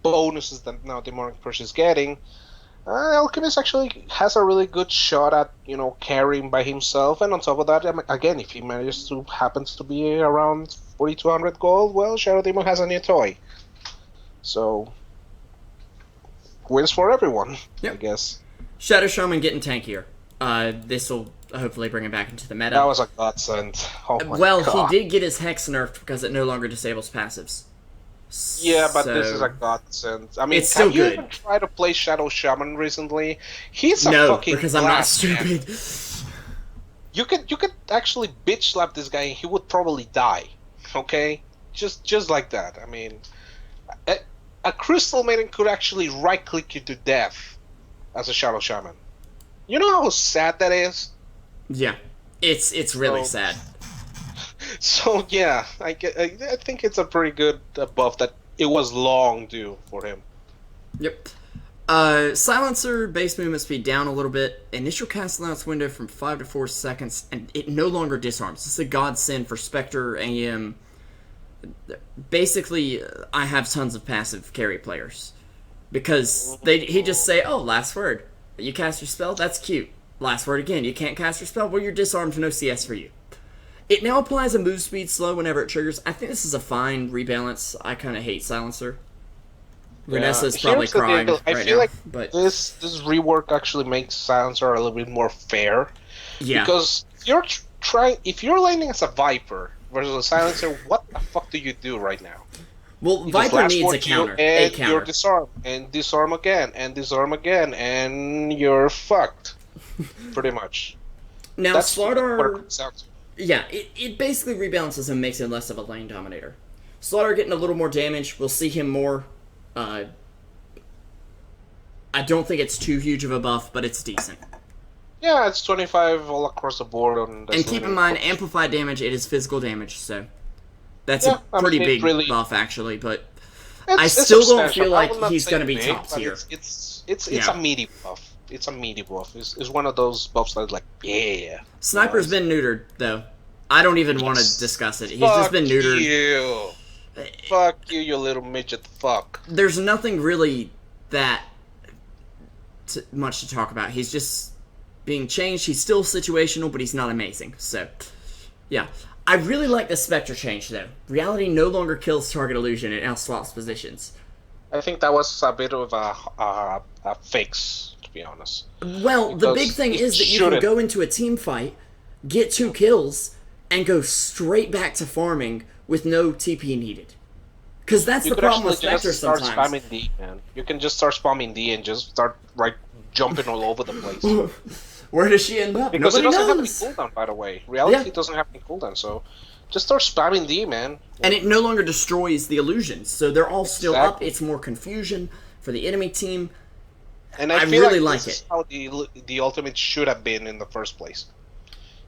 C: bonuses that now Demonic Purge is getting, Alchemist actually has a really good shot at, carrying by himself. And on top of that, again, if he manages to happens to be around 4,200 gold, well, Shadow Demon has a new toy. So, wins for everyone, I guess.
A: Shadow Shaman getting tankier. This will hopefully bring him back into the meta.
C: That was a godsend. Oh my
A: well,
C: God.
A: he did get his Hex nerfed because it no longer disables passives.
C: Yeah, but this is a godsend. I mean,
A: it's still
C: have you
A: good.
C: even tried to play Shadow Shaman recently? He's a
A: no,
C: fucking
A: because I'm not
C: blast, man.
A: stupid.
C: You could actually bitch slap this guy and he would probably die. Okay? Just like that. I mean, a Crystal Maiden could actually right-click you to death as a Shadow Shaman. You know how sad that is?
A: Yeah, it's really sad.
C: So yeah, I think it's a pretty good buff that it was long due for him.
A: Yep. Silencer base movement speed down a little bit. Initial cast allowance window from 5 to 4 seconds, and it no longer disarms. This is a godsend for Spectre, AM. Basically, I have tons of passive carry players because he just say, "Oh, last word. You cast your spell. That's cute. Last word again. You can't cast your spell. Well, you're disarmed. No CS for you." It now applies a move speed slow whenever it triggers. I think this is a fine rebalance. I kind of hate Silencer. Reinessa is probably crying
C: I
A: right
C: feel
A: now,
C: like
A: but
C: this rework actually makes Silencer a little bit more fair.
A: yeah,
C: Because if you're landing as a Viper versus a Silencer, what the fuck do you do right now?
A: well,
C: Because
A: Viper
C: last
A: needs a
C: word
A: counter.
C: and
A: A counter.
C: you're disarmed, and disarm again, and disarm again, and you're fucked. Pretty much.
A: Now,
C: That's what it
A: Slardar,
C: comes down to.
A: yeah, it basically rebalances him, makes him less of a lane dominator. Slardar getting a little more damage. We'll see him more. I don't think it's too huge of a buff, but it's decent.
C: Yeah, it's 25 all across the board.
A: And keep in mind, amplified damage, it is physical damage, so that's a
C: I
A: pretty
C: mean,
A: big
C: really,
A: buff, actually, but
C: it's
A: I still don't
C: substantial.
A: feel
C: I
A: like
C: will not
A: he's
C: say
A: going to be
C: big,
A: top
C: but
A: tier.
C: It's
A: Yeah.
C: a meaty buff. It's a meaty buff. It's one of those buffs that's like, yeah.
A: Sniper's been neutered, though. I don't even want to discuss it. He's just been neutered.
C: You. Fuck you, you little midget fuck.
A: There's nothing really that much to talk about. He's just being changed. He's still situational, but he's not amazing. So, yeah. I really like the Spectre change, though. Reality no longer kills target illusion, it now swaps positions.
C: I think that was a bit of a fix, to be honest.
A: Well, the big thing is that you can go into a team fight, get 2 kills, and go straight back to farming with no TP needed. Because that's the problem with Spectre sometimes. You can just start spamming D, man. You can just start spamming D and just start, jumping all over the place. Where does she end up?
C: Because
A: Nobody
C: it doesn't
A: knows.
C: have any cooldown, by the way. Reality doesn't have any cooldown, so just start spamming D, man.
A: And it no longer destroys the illusions, so they're all still up. It's more confusion for the enemy team.
C: And I feel really like this is how the ultimate should have been in the first place.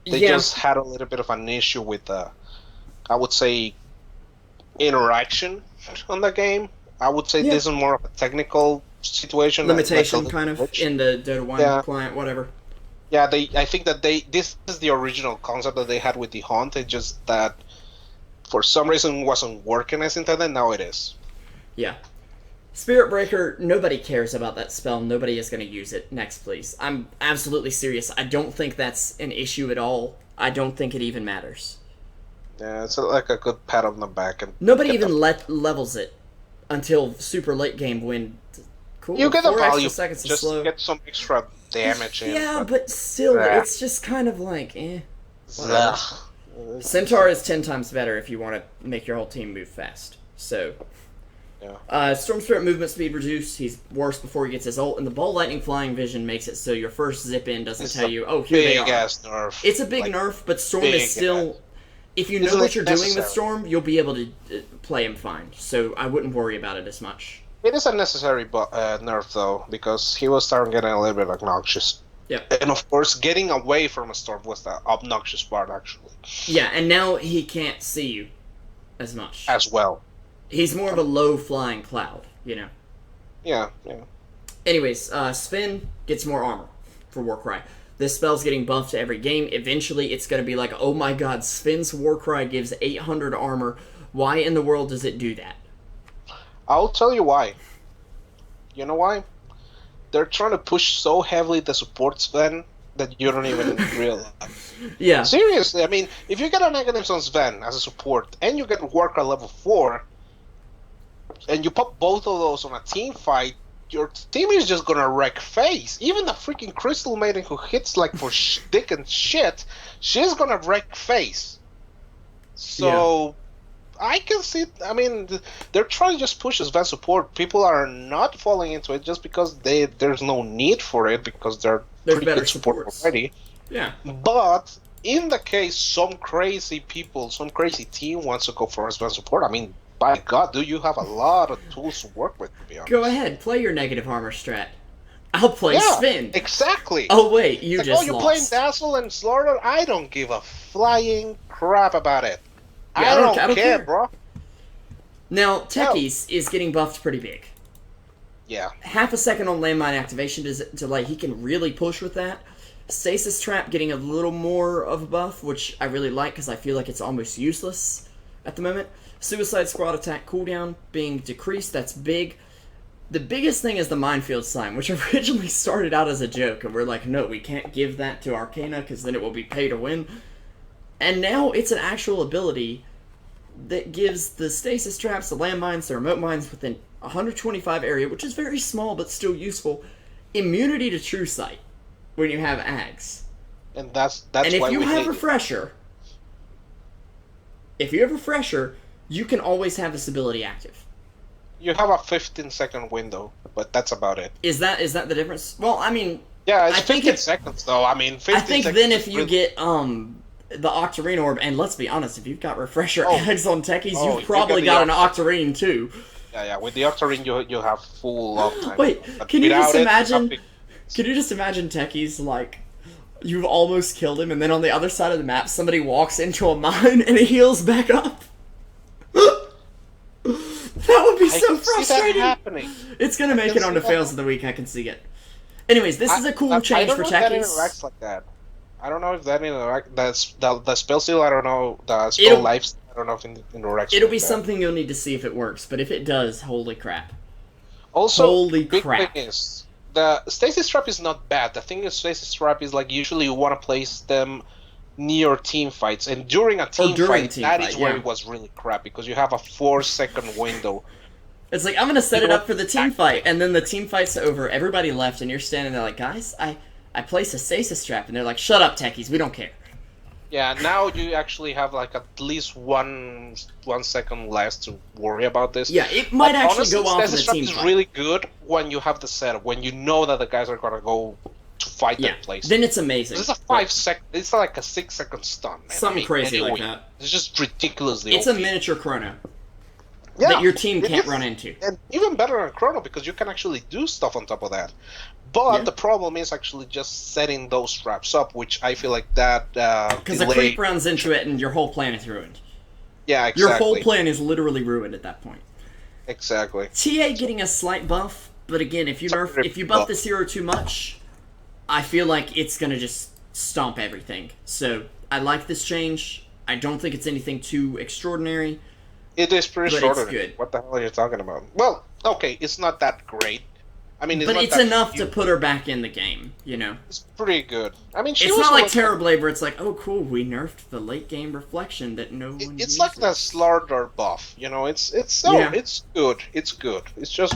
C: They just had a little bit of an issue with I would say, interaction on the game. I would say this is more of a technical situation.
A: Limitation, kind of, in the Dota 1 client, whatever.
C: Yeah, I think that this is the original concept that they had with the Haunt. It's just that for some reason wasn't working as intended. Now it is.
A: Yeah. Spirit Breaker, nobody cares about that spell. Nobody is going to use it. Next, please. I'm absolutely serious. I don't think that's an issue at all. I don't think it even matters.
C: Yeah, it's like a good pat on the back. And
A: nobody even levels it until super late game when... Cool.
C: You get a value,
A: seconds
C: just
A: slow.
C: Get some extra damage in.
A: Yeah, but still, it's just kind of like, Centaur is 10 times better if you want to make your whole team move fast. So, Storm Spirit movement speed reduced. He's worse before he gets his ult, and the Ball Lightning Flying Vision makes it so your first zip in doesn't tell you, oh, here they are.
C: Big-ass nerf.
A: It's a big nerf, but Storm is still... If you know what you're doing with Storm, you'll be able to play him fine. So I wouldn't worry about it as much.
C: It is a necessary nerf, though, because he was starting getting a little bit obnoxious.
A: Yeah.
C: And, of course, getting away from a Storm was the obnoxious part, actually.
A: Yeah, and now he can't see you as much.
C: As well.
A: He's more of a low-flying cloud, you know?
C: Yeah.
A: Anyways, Spin gets more armor for Warcry. This spell's getting buffed every game. Eventually, it's going to be like, oh my god, Spin's Warcry gives 800 armor. Why in the world does it do that?
C: I'll tell you why. You know why? They're trying to push so heavily the support Sven that you don't even realize.
A: Yeah.
C: Seriously, I mean, if you get a negative on Sven as a support, and you get Warcry level 4, and you put both of those on a team fight, your team is just gonna wreck face. Even the freaking Crystal Maiden who hits like for dick and shit, she's gonna wreck face. So... I can see. I mean, they're trying to just push Sven support. People are not falling into it just because there's no need for it because there's pretty
A: better
C: good support already.
A: Yeah.
C: But in the case some crazy people, some crazy team wants to go for Sven support, I mean, by God, do you have a lot of tools to work with? To be honest.
A: Go ahead, play your negative armor strat. I'll play Spin.
C: Exactly.
A: Oh wait, you just
C: you're
A: lost.
C: Playing Dazzle and Slaughter? I don't give a flying crap about it. I don't care, bro.
A: Now, Techies is getting buffed pretty big.
C: Yeah.
A: Half a second on landmine activation to he can really push with that. Stasis Trap getting a little more of a buff, which I really like because I feel like it's almost useless at the moment. Suicide Squad attack cooldown being decreased, that's big. The biggest thing is the Minefield Slime, which originally started out as a joke, and we're like, no, we can't give that to Arcana because then it will be pay to win. And now it's an actual ability that gives the stasis traps, the landmines, the remote mines within 125 area, which is very small but still useful, immunity to Truesight when you have Ags.
C: And that's
A: and if
C: why
A: you
C: we
A: have Refresher, you can always have this ability active.
C: You have a 15-second window, but that's about it.
A: Is that the difference? Well, I mean,
C: yeah, it's 15 seconds though. I mean, 15
A: I think
C: seconds
A: then if you get the Octarine Orb, and let's be honest, if you've got Refresher eggs on Techies, you've probably got an Octarine too.
C: Yeah, with the Octarine you have full love time.
A: Wait, can you just imagine? Can you just imagine Techies like you've almost killed him, and then on the other side of the map, somebody walks into a mine and he heals back up? That would be so frustrating.
C: See that happening.
A: It's gonna make it onto fails of the week. I can see it. Anyways, this is a cool change for Techies.
C: I don't know if that interacts like that. I don't know if that interacts. The spell seal, I don't know. The spell life, I don't know if it interacts.
A: It'll be something you'll need to see if it works. But if it does, holy crap!
C: Also,
A: holy
C: big
A: crap!
C: Thing is, The stasis trap is not bad. The thing is, stasis trap is like usually you want to place them near team fights, and during a team fight, that is where it was really crap because you have a 4-second window.
A: It's like, I'm gonna set it up for the team fight, and then the team fight's over, everybody left, and you're standing there like, guys, I placed a stasis trap, and they're like, shut up, techies, we don't care.
C: Yeah, now you actually have like at least 1 second less to worry about this.
A: Yeah, it might actually
C: honestly,
A: go off in the
C: stasis trap
A: team
C: is
A: fight.
C: really good when you have the setup, when you know that the guys are gonna go to fight that place.
A: Then it's amazing.
C: This is a 5-second. It's like a 6-second stun, man.
A: Something crazy like that.
C: It's just ridiculously.
A: It's
C: OP.
A: a miniature chrono.
C: Yeah,
A: that your team can't
C: is,
A: run into.
C: And even better than Chrono because you can actually do stuff on top of that. But the problem is actually just setting those traps up, which I feel like that
A: because the creep runs into it and your whole plan is ruined.
C: Yeah, exactly.
A: Your whole plan is literally ruined at that point.
C: Exactly.
A: TA getting a slight buff, but again, if you buff this hero too much, I feel like it's gonna just stomp everything. So I like this change. I don't think it's anything too extraordinary.
C: It is pretty extraordinary.
A: It's good.
C: What the hell are you talking about? Well, okay, it's not that great. I mean,
A: but it's enough to put her back in the game, you know?
C: It's pretty good. I mean,
A: it's not like Terrorblade where it's like, oh, cool, we nerfed the late game reflection that no one
C: It's like the Slardar buff, you know? It's good. It's good. It's just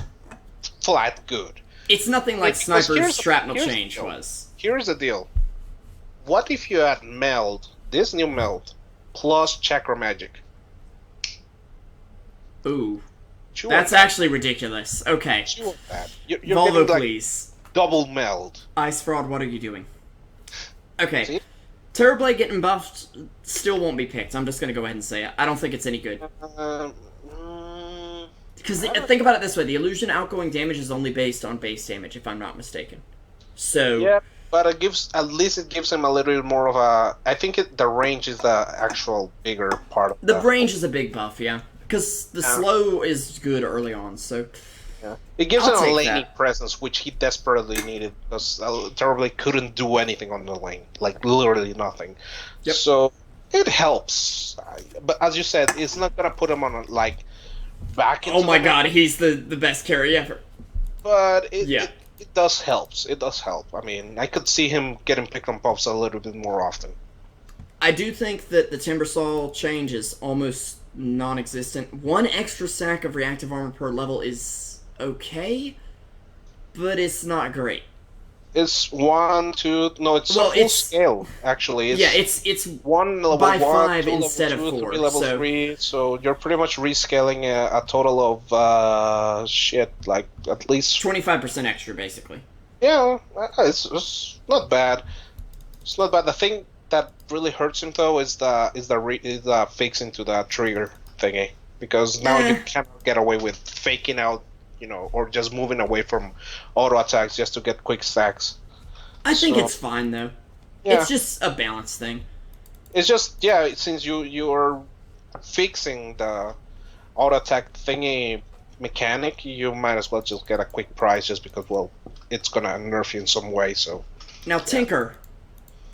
C: flat good.
A: It's nothing like Sniper's Shrapnel change was.
C: Here's the deal. What if you add Meld, this new Meld, plus Chakra Magic?
A: Ooh. That's actually ridiculous. Okay.
C: You're
A: Volvo,
C: getting, like,
A: please.
C: Double Meld.
A: Ice Fraud, what are you doing? Okay. Terrorblade getting buffed still won't be picked. I'm just going to go ahead and say it. I don't think it's any good. Because think about it this way. The illusion outgoing damage is only based on base damage, if I'm not mistaken. So...
C: Yeah, but it gives him a little bit more of a... I think the range is the actual bigger part of
A: the range is a big buff, yeah. Because the slow is good early on, so...
C: Yeah. It gives him a laning presence, which he desperately needed, because Terrorblade couldn't do anything on the lane. Like, literally nothing. Yep. So, it helps. But as you said, it's not going to put him on, like, back into...
A: Oh my god, he's the best carry ever.
C: But it does help. It does help. I mean, I could see him getting picked on buffs a little bit more often.
A: I do think that the Timbersaw change is almost non-existent. 1 extra stack of reactive armor per level is okay, but it's not great.
C: It's 1, 2... No, it's full scale, actually.
A: It's
C: 1 level
A: by
C: 1,
A: 5
C: 2
A: instead
C: level 2,
A: of 4.
C: 3 level 3, so you're pretty much rescaling a total of, like, at least...
A: 25% extra, basically.
C: Yeah, it's not bad. It's not bad. The thing that really hurts him, though, is the fixing to the trigger thingy. Because now you cannot get away with faking out, you know, or just moving away from auto attacks just to get quick stacks.
A: I think it's fine, though. Yeah. It's just a balance thing.
C: It's just, since you're fixing the auto attack thingy mechanic, you might as well just get a quick prize just because, well, it's gonna nerf you in some way, so...
A: Now, Tinker,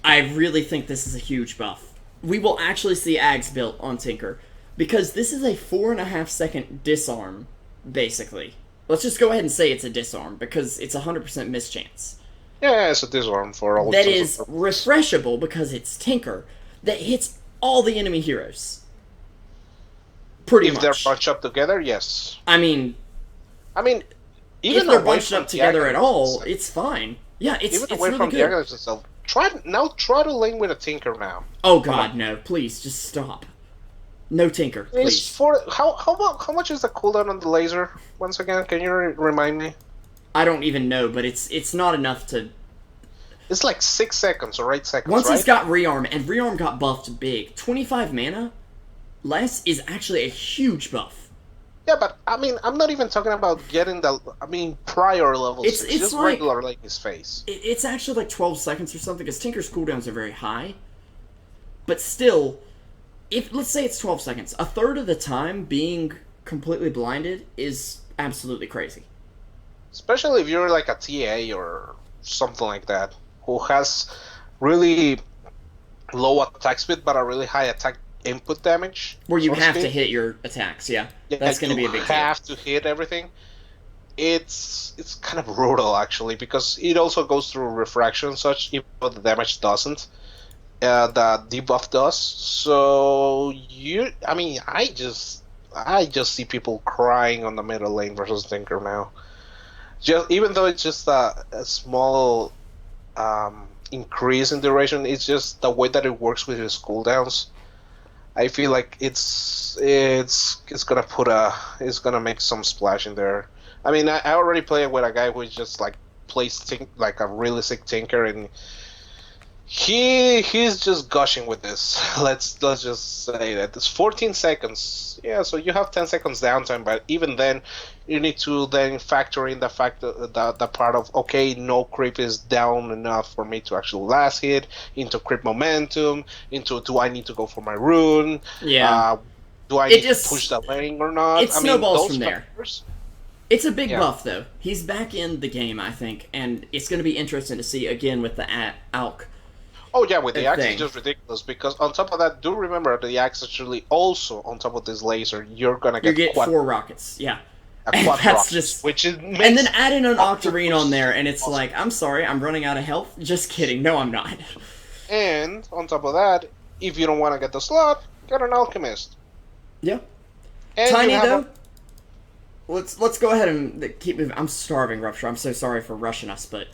A: I really think this is a huge buff. We will actually see Ags built on Tinker, because this is a 4.5-second disarm, basically. Let's just go ahead and say it's a disarm, because it's 100% mischance.
C: Yeah, it's a disarm for all.
A: That is refreshable because it's Tinker that hits all the enemy heroes. Pretty much.
C: If they're bunched up together, yes.
A: I mean,
C: even
A: if they're bunched up together at all, it's fine. Yeah, it's
C: away
A: really
C: from
A: good.
C: The itself. Try to lane with a Tinker now.
A: Oh god, no! Please, just stop. No Tinker, please.
C: How much is the cooldown on the laser? Once again, can you remind me?
A: I don't even know, but it's not enough to...
C: It's like 6 seconds or 8 seconds,
A: Once he's got Rearm, and Rearm got buffed big, 25 mana less is actually a huge buff.
C: Yeah, but, I mean, I'm not even talking about getting prior level 6.
A: It's
C: just
A: like,
C: regular like his face.
A: It's actually like 12 seconds or something, because Tinker's cooldowns are very high. But still, let's say it's 12 seconds, a third of the time being completely blinded is absolutely crazy.
C: Especially if you're like a TA or something like that, who has really low attack speed but a really high attack input damage.
A: Where you have to hit your attacks, yeah. That's going to be a big deal.
C: You have to hit everything. it's kind of brutal actually, because it also goes through refraction and such, even though the damage doesn't. The debuff does. So I mean, I just see people crying on the middle lane versus Tinker now. Just even though it's just a small increase in duration, it's just the way that it works with his cooldowns. I feel like it's gonna make some splash in there. I mean, I already played with a guy who just like plays like a really sick Tinker, and he's just gushing with this. Let's just say that it's 14 seconds. Yeah, so you have 10 seconds downtime, but even then, you need to then factor in the fact that the part of, okay, no creep is down enough for me to actually last hit, into creep momentum, into do I need to go for my rune?
A: Yeah.
C: Do I need to push the lane or not?
A: It snowballs from there.
C: Factors,
A: it's a big buff, though. He's back in the game, I think, and it's going to be interesting to see again with the Alk.
C: Oh yeah, with the axe it's just ridiculous, because on top of that, do remember the axe actually also on top of this laser, you're gonna get
A: 4 rockets, yeah.
C: A quad rockets, just, which is
A: and then add in an Octarine on there, and it's like, I'm sorry, I'm running out of health. Just kidding, no, I'm not.
C: And on top of that, if you don't want to get the slot, get an alchemist.
A: Yeah.
C: And
A: Tiny though. Let's go ahead and keep moving. I'm starving, Rupture. I'm so sorry for rushing us, but.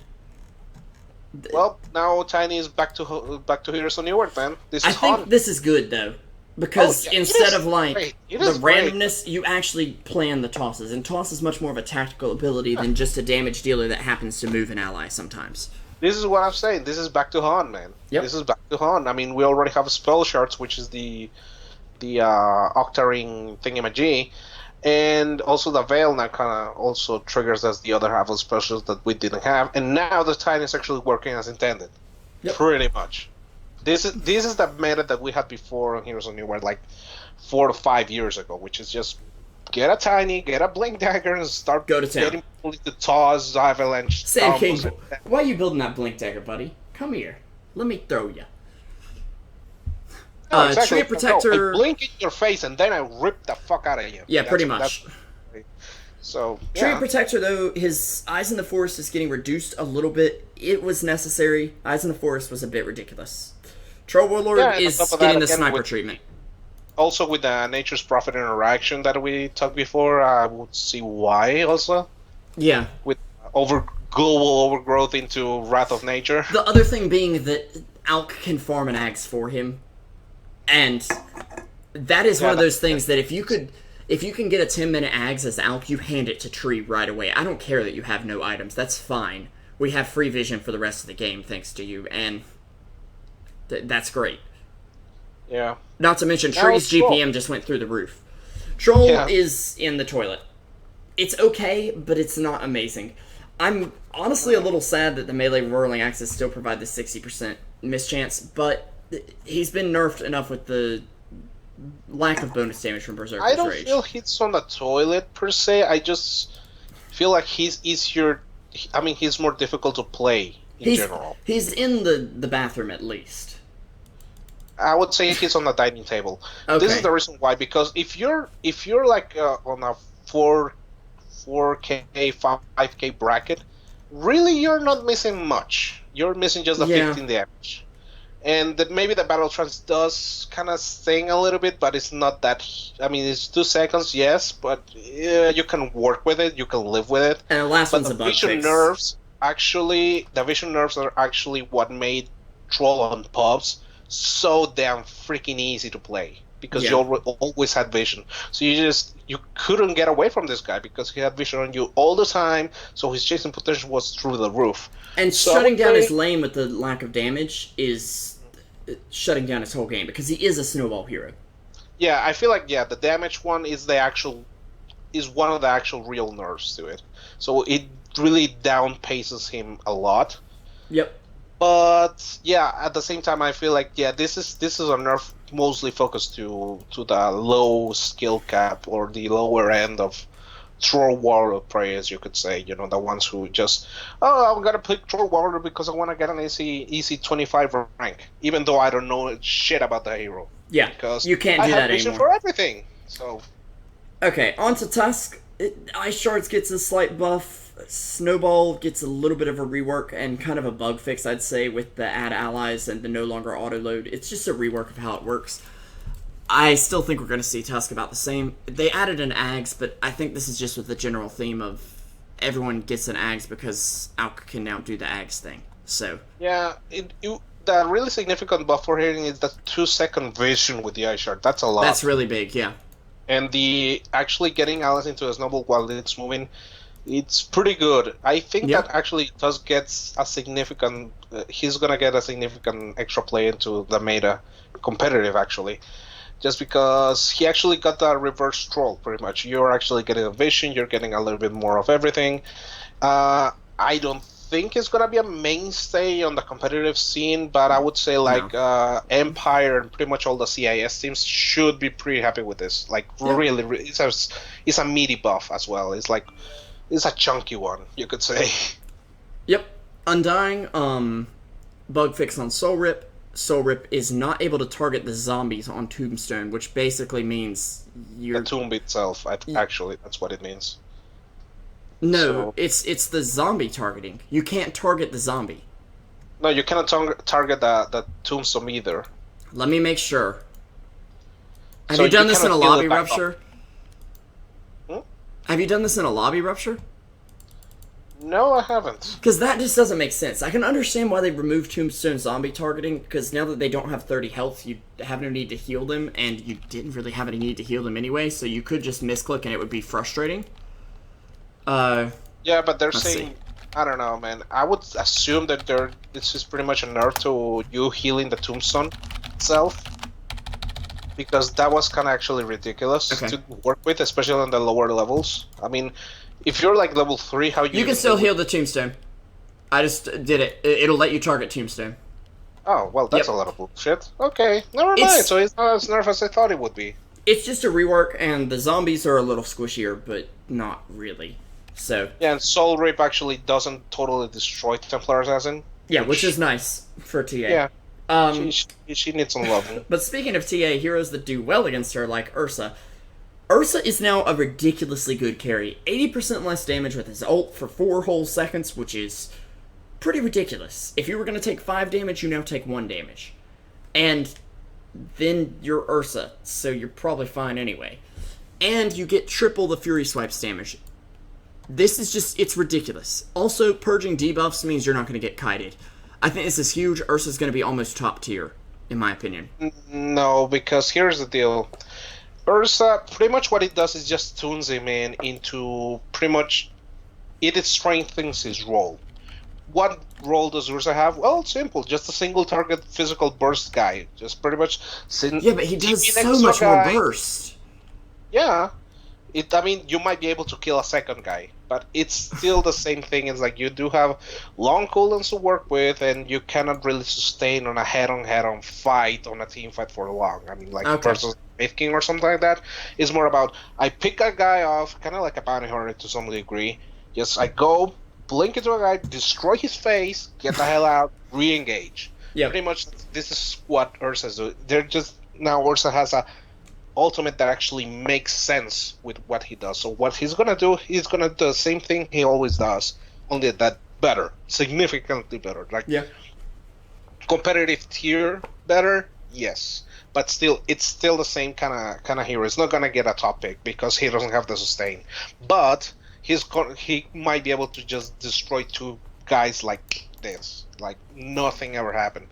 C: Well, now Tiny is back to Heroes of New World, man.
A: I think this is good though, because instead of like the randomness, you actually plan the tosses, and toss is much more of a tactical ability than just a damage dealer that happens to move an ally sometimes.
C: This is what I'm saying. This is back to Han, man.
A: Yep.
C: This is back to Han. I mean, we already have spell shards, which is the Octarine thingamajig. And also the Veil now kind of also triggers as the other half of specials that we didn't have. And now the Tiny is actually working as intended. Yep. Pretty much. This is the meta that we had before on Heroes of New World, like 4 to 5 years ago, which is just get a Tiny, get a Blink Dagger, and start getting people to toss, avalanche.
A: Sand King, why are you building that Blink Dagger, buddy? Come here. Let me throw you.
C: No, exactly.
A: Tree Protector.
C: I blink in your face and then I rip the fuck out of you.
A: Yeah, pretty much.
C: So,
A: Tree Protector, though, his Eyes in the Forest is getting reduced a little bit. It was necessary. Eyes in the Forest was a bit ridiculous. Troll Warlord is getting the sniper treatment.
C: Also, with the Nature's Prophet interaction that we talked before, I would see why also.
A: Yeah.
C: With global overgrowth into Wrath of Nature.
A: The other thing being that Alk can farm an Axe for him. And that is one of those things that if you can get a 10-minute Ags as Alk, you hand it to Tree right away. I don't care that you have no items. That's fine. We have free vision for the rest of the game thanks to you, and that's great.
C: Yeah.
A: Not to mention, Tree's GPM just went through the roof. Troll is in the toilet. It's okay, but it's not amazing. I'm honestly a little sad that the melee whirling axes still provide the 60% mischance, but he's been nerfed enough with the lack of bonus damage from Berserker's Rage.
C: I don't feel he's on the toilet, per se. I just feel like he's easier... I mean, he's more difficult to play, in general.
A: He's in the bathroom, at least.
C: I would say he's on the dining table. Okay. This is the reason why, because if you're like on a 4K, 5K bracket, really you're not missing much. You're missing just the 15 damage. And maybe the battle trance does kind of sting a little bit, but it's not that... I mean, it's 2 seconds, yes, but you can work with it, you can live with it.
A: And the last one's a bug fix.
C: The vision nerves are actually what made Troll on pubs so damn freaking easy to play. Because you always had vision. So you couldn't get away from this guy because he had vision on you all the time, so his chasing potential was through the roof.
A: And shutting down his lane with the lack of damage is shutting down his whole game, because he is a snowball hero.
C: Yeah, I feel like, the damage one is one of the actual real nerfs to it. So it really downpaces him a lot.
A: Yep.
C: But at the same time, I feel like this is a nerf mostly focused to the low skill cap or the lower end of Troll Warrior players, you could say. You know, the ones who just, I'm gonna pick Troll Warrior because I want to get an easy 25 rank, even though I don't know shit about the hero.
A: Yeah,
C: because
A: you can't do that anymore.
C: I have vision for everything. So.
A: Okay, on to Tusk. Ice Shards gets a slight buff. Snowball gets a little bit of a rework and kind of a bug fix, I'd say, with the add allies and the no longer auto load. It's just a rework of how it works. I still think we're going to see Tusk about the same. They added an Ags, but I think this is just with the general theme of everyone gets an Ags because Alka can now do the Ags thing. So
C: yeah, the really significant buff for hearing is the 2-second vision with the Ice Shard. That's a lot.
A: That's really big, yeah.
C: And the actually getting Alice into a snowball while it's moving, it's pretty good. I think that actually does get a significant. He's gonna get a significant extra play into the meta, competitive actually, just because he actually got the reverse troll pretty much. You're actually getting a vision. You're getting a little bit more of everything. I don't think it's gonna be a mainstay on the competitive scene, but I would say like Empire and pretty much all the CIS teams should be pretty happy with this. Like really, it's a meaty buff as well. It's a chunky one, you could say.
A: Yep. Undying, bug fix on Soul Rip. Soul Rip is not able to target the zombies on Tombstone, which basically means you're...
C: The tomb itself, actually, that's what it means.
A: No, it's the zombie targeting. You can't target the zombie.
C: No, you cannot target the tombstone either.
A: Let me make sure. Have you done this in a lobby rupture? Have you done this in a lobby rupture?
C: No, I haven't.
A: Because that just doesn't make sense. I can understand why they removed Tombstone zombie targeting, because now that they don't have 30 health, you have no need to heal them, and you didn't really have any need to heal them anyway, so you could just misclick and it would be frustrating.
C: Yeah, but they're saying, I don't know, man. I would assume that this is pretty much a nerf to you healing the Tombstone itself, because that was kind of actually ridiculous to work with, especially on the lower levels. I mean, if you're like level 3, how you
A: can still heal the Tombstone. I just did it. It'll let you target Tombstone.
C: Oh, well, that's a lot of bullshit. Okay, never mind. So it's not as nerf as I thought it would be.
A: It's just a rework, and the zombies are a little squishier, but not really. So
C: yeah, and Soul Rip actually doesn't totally destroy Templar Assassin.
A: Yeah, which is nice for TA.
C: Yeah. She needs some love.
A: But speaking of TA, heroes that do well against her, like Ursa. Ursa is now a ridiculously good carry. 80% less damage with his ult for 4 whole seconds, which is pretty ridiculous. If you were going to take 5 damage, you now take 1 damage. And then you're Ursa, so you're probably fine anyway. And you get triple the Fury Swipes damage. This is just, it's ridiculous. Also, purging debuffs means you're not going to get kited. I think this is huge. Ursa's going to be almost top tier, in my opinion.
C: No, because here's the deal. Ursa, pretty much what it does is just tunes him into pretty much, it strengthens his role. What role does Ursa have? Well, it's simple. Just a single target physical burst guy. Just pretty much...
A: Yeah, but he does so much more burst.
C: Yeah. I mean, you might be able to kill a second guy, but it's still the same thing. It's like you do have long cooldowns to work with, and you cannot really sustain on a head-on fight, on a team fight for long. I mean, like versus Myth King or something like that. It's more about, I pick a guy off, kind of like a bounty hunter to some degree. Just, I go, blink into a guy, destroy his face, get the hell out, re-engage. Yeah. Pretty much, this is what Ursa's do. They're just, now Ursa has a ultimate that actually makes sense with what he does. So what he's gonna do the same thing he always does, only that better, significantly better. Like competitive tier better, yes, but still, it's still the same kind of hero. It's not gonna get a top pick because he doesn't have the sustain, but he might be able to just destroy 2 guys like this, like nothing ever happened,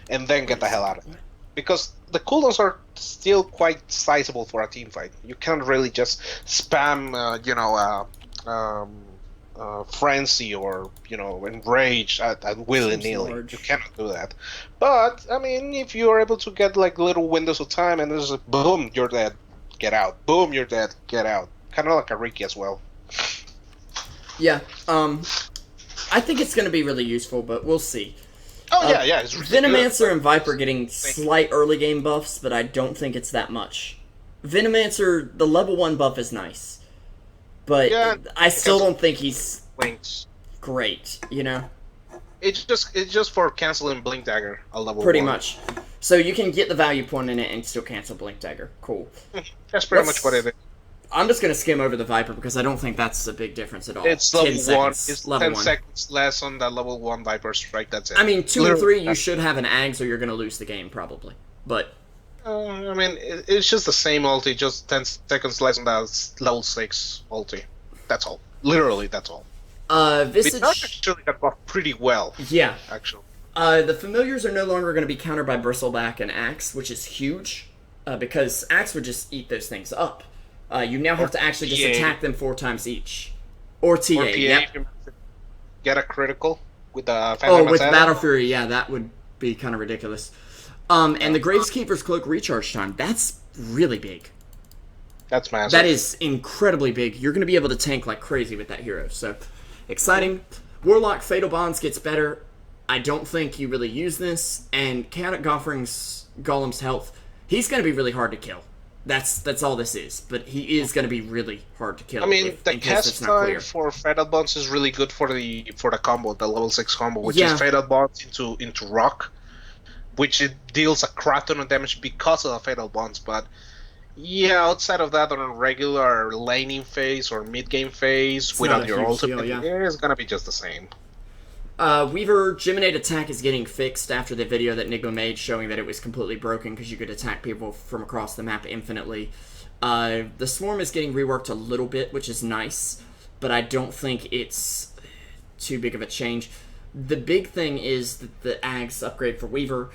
C: and then get the hell out of it. Because the cooldowns are still quite sizable for a team fight. You can't really just spam, frenzy or enrage at willy-nilly. You cannot do that. But I mean, if you are able to get like little windows of time and there's a boom, you're dead, get out. Boom, you're dead, get out. Kind of like a Ricky as well.
A: Yeah. I think it's going to be really useful, but we'll see.
C: Oh, yeah.
A: Venomancer and Viper getting slight early game buffs, but I don't think it's that much. Venomancer, the level 1 buff is nice. But I still don't think he's great,
C: It's just for canceling Blink Dagger a level 1.
A: Pretty much. So you can get the value point in it and still cancel Blink Dagger. Cool.
C: That's pretty much what it is.
A: I'm just gonna skim over the Viper because I don't think that's a big difference at all.
C: It's
A: 10
C: level
A: seconds,
C: 1. It's
A: level
C: 10
A: 1.
C: seconds less on the level 1 Viper strike. That's it.
A: I mean, 2 and
C: Literally.
A: 3, you should have an Ags or you're gonna lose the game probably. But
C: I mean, it's just the same ulti, just 10 seconds less on that level 6 ulti. That's all. Literally, that's all.
A: Visage
C: It actually got buffed pretty well.
A: Yeah.
C: Actually.
A: The familiars are no longer going to be countered by Bristleback and Axe, which is huge, because Axe would just eat those things up. You now have to actually just attack them 4 times each. Or TA,
C: Or PA,
A: yep.
C: if you get a critical with the Phantom
A: Oh, with
C: Attack.
A: Battle Fury, yeah, that would be kind of ridiculous. And the Gravekeeper's Cloak recharge time, that's really big.
C: That's massive.
A: That is incredibly big. You're going to be able to tank like crazy with that hero, so exciting. Warlock Fatal Bonds gets better. I don't think you really use this, and Chaotic Golem's health, he's going to be really hard to kill. That's all this is, but he is going to be really hard to kill.
C: I mean, the cast time for Fatal Bonds is really good for the combo, the level 6 combo, which is Fatal Bonds into Rock, which it deals a crap ton of damage because of the Fatal Bonds, but yeah, outside of that, on a regular laning phase or mid-game phase, without your ultimate, it's going to be just the same.
A: Weaver Geminate attack is getting fixed after the video that Nigma made showing that it was completely broken because you could attack people from across the map infinitely. The Swarm is getting reworked a little bit, which is nice, but I don't think it's too big of a change. The big thing is that the Ags upgrade for Weaver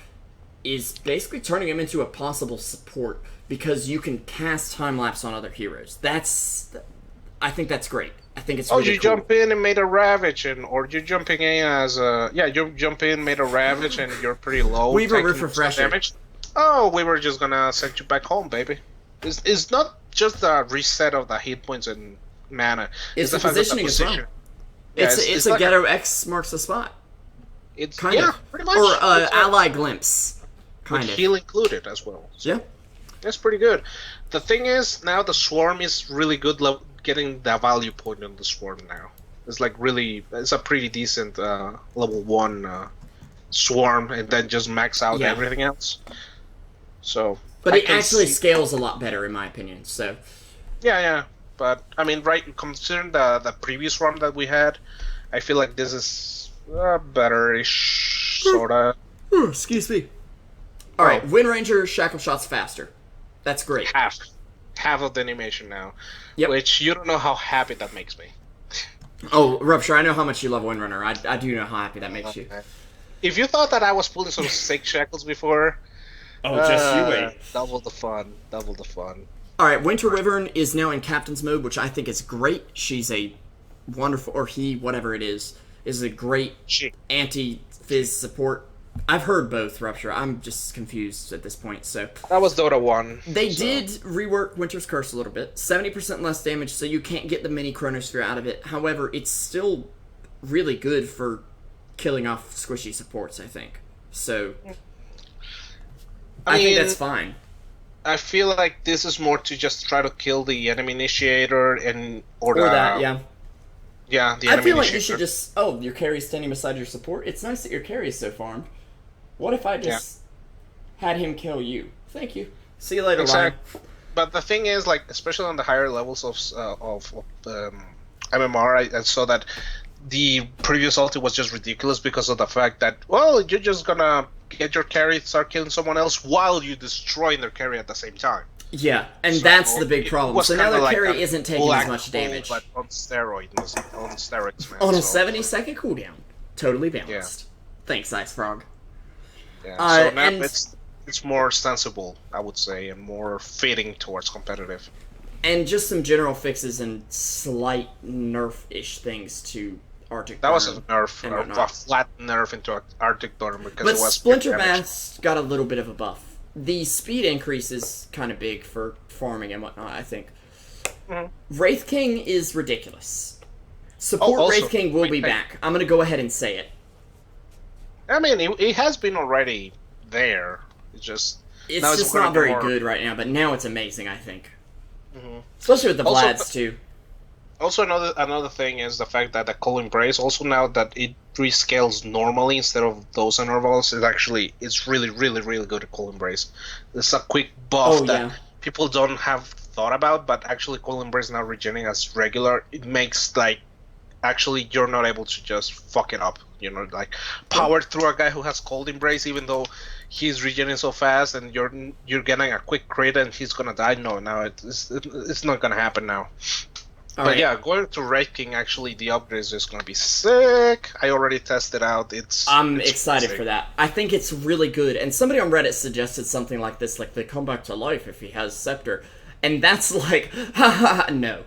A: is basically turning him into a possible support because you can cast time-lapse on other heroes. I think that's great. I think it's really
C: you
A: cool.
C: Jump in and made a Ravage, or you're jumping in as a... Yeah, you jump in, made a Ravage, and you're pretty low.
A: Weaver refresher.
C: Damage. Oh, we were just gonna send you back home, baby. It's not just the reset of the hit points and mana.
A: It's the positioning as well. Yeah, it's a like Ghetto X marks the spot.
C: It's
A: kind of.
C: Pretty much.
A: Or Ally Glimpse. Kind of.
C: Heal included as well. So
A: yeah.
C: That's pretty good. The thing is, now the Swarm is really good getting the value point on the Swarm now. It's like really, it's a pretty decent level 1 Swarm, and then just max out everything else. So,
A: but it actually scales a lot better, in my opinion. So,
C: yeah. But I mean, considering the previous Swarm that we had, I feel like this is better-ish, sorta.
A: Excuse me. All right, Wind Ranger Shackle Shot's faster. That's great.
C: Half of the animation now.
A: Yep.
C: Which you don't know how happy that makes me.
A: Oh, Rupture, I know how much you love Windrunner. I do know how happy that makes you.
C: If you thought that I was pulling some sick shackles before...
A: just you wait.
C: Double the fun.
A: Alright, Winter Wyvern is now in Captain's mode, which I think is great. She's a wonderful, or he, whatever it is a great anti-fizz support. I've heard both, Rupture. I'm just confused at this point, so...
C: That was Dota 1.
A: They did rework Winter's Curse a little bit. 70% less damage, so you can't get the mini Chronosphere out of it. However, it's still really good for killing off squishy supports, I think. So... I think that's fine.
C: I feel like this is more to just try to kill the enemy initiator or
A: that, yeah.
C: Yeah, the enemy
A: I feel like
C: initiator.
A: you should just... Oh, your carry's standing beside your support? It's nice that your carry's so farmed. What if I just had him kill you? Thank you. See you later, Lion.
C: But the thing is, like, especially on the higher levels of MMR, I saw that the previous ulti was just ridiculous because of the fact that, well, you're just gonna get your carry, start killing someone else while you destroying their carry at the same time.
A: Yeah, and so that's the big problem. So now their carry isn't taking as much damage.
C: But on steroids, man.
A: On a 70-second cooldown. Totally balanced. Thanks, Ice Frog.
C: Yeah, so now it's more sensible, I would say, and more fitting towards competitive.
A: And just some general fixes and slight nerf-ish things to Arctic
C: That
A: Dorm
C: was a nerf, a flat nerf into Arctic Dorm because it was
A: Splinter Bath's got a little bit of a buff. The speed increase is kind of big for farming and whatnot, I think. Wraith King is ridiculous. Support Wraith King will be back. I'm going to go ahead and say it.
C: I mean, it has been already there. It's just
A: not very good right now, but now it's amazing, I think. Especially with the Vlads, too.
C: Also, another thing is the fact that the Cold Embrace, also now that it rescales normally instead of those intervals, it's really, really, really good at Cold Embrace. It's a quick buff that people don't have thought about, but actually Cold Embrace now regenerating as regular, it makes like actually you're not able to just fuck it up. You know, like power through a guy who has Cold Embrace, even though he's regenerating so fast, and you're getting a quick crit and he's gonna die. No, now it's not gonna happen now. But yeah, going to Wraith King, actually, the upgrade is just going to be sick. I already tested out.
A: I'm excited for that. I think it's really good. And somebody on Reddit suggested something like this, like they come back to life if he has Scepter. And that's like, no,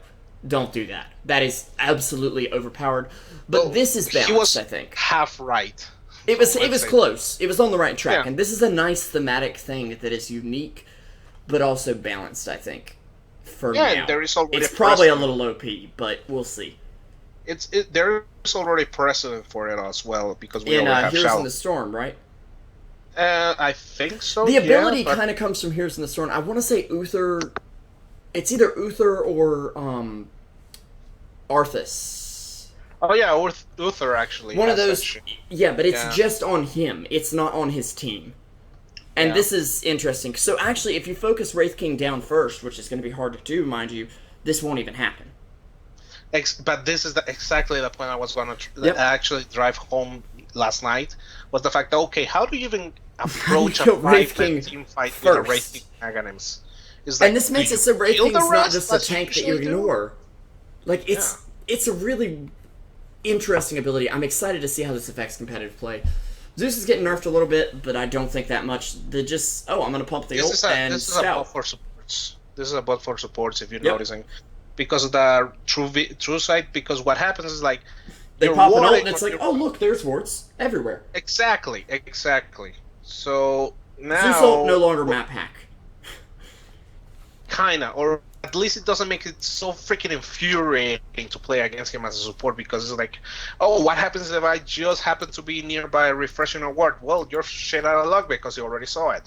A: don't do that. That is absolutely overpowered. But this is balanced,
C: he was
A: I think.
C: Half right.
A: It was close. It was on the right track.
C: Yeah.
A: And this is a nice thematic thing that is unique, but also balanced, I think. For now.
C: And there is already
A: it's probably a little OP, but we'll see.
C: There is already precedent for it as well, because we already have
A: Heroes in the Storm, right?
C: I think so.
A: The ability kind of comes from Heroes in the Storm. I want to say Uther. It's either Uther or Arthas.
C: Oh yeah, Uther actually.
A: One of those. Yeah, but it's just on him. It's not on his team. And this is interesting. So actually, if you focus Wraith King down first, which is going to be hard to do, mind you, this won't even happen.
C: But this is exactly the point I was going to actually drive home last night, was the fact that, okay, how do you even approach a team fight with a Wraith King Aghanims? Like,
A: and this makes it so Wraith King's not just a tank that you ignore. Like, it's a really interesting ability. I'm excited to see how this affects competitive play. Zeus is getting nerfed a little bit, but I don't think that much. I'm going to pump the ult and
C: This is
A: scout.
C: a buff for supports. This is a buff for supports, if you're noticing. Because of the Truesight, because what happens is, like,
A: they pop an ult and it's like, oh, look, there's wards everywhere.
C: Exactly. So, now...
A: Zeus ult no longer map hack.
C: Kinda, or at least it doesn't make it so freaking infuriating to play against him as a support, because it's like, oh, what happens if I just happen to be nearby refreshing a ward? Well, you're shit out of luck because you already saw it.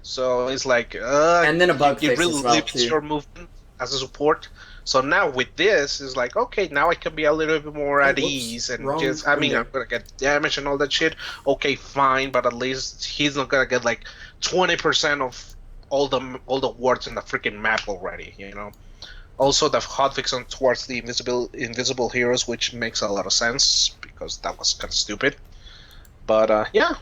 C: So it's like,
A: and then a bug face
C: really
A: as well,
C: limits your movement as a support. So now with this, it's like, okay, now I can be a little bit more at ease and I'm gonna get damage and all that shit. Okay, fine, but at least he's not gonna get like 20% of all the wards in the freaking map already, you know. Also, the hotfix on towards the invisible heroes, which makes a lot of sense because that was kind of stupid. But yeah,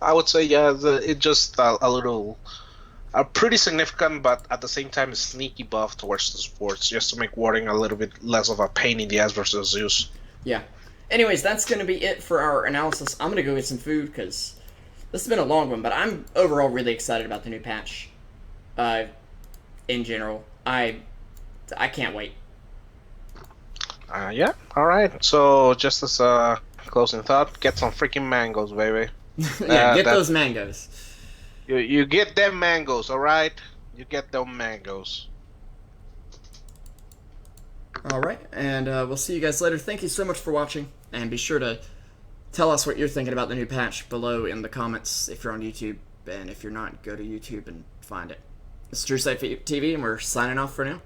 C: I would say it's just a pretty significant, but at the same time a sneaky buff towards the supports, just to make warding a little bit less of a pain in the ass versus Zeus. Yeah.
A: Anyways, that's gonna be it for our analysis. I'm gonna go get some food because this has been a long one, but I'm overall really excited about the new patch. In general, I can't wait.
C: Yeah, alright. So, just as a closing thought, get some freaking mangoes, baby.
A: Get those mangoes.
C: You get them mangoes, alright? You get them mangoes.
A: Alright, and we'll see you guys later. Thank you so much for watching, and be sure to tell us what you're thinking about the new patch below in the comments if you're on YouTube, and if you're not, go to YouTube and find it. This is Truesight TV, and we're signing off for now.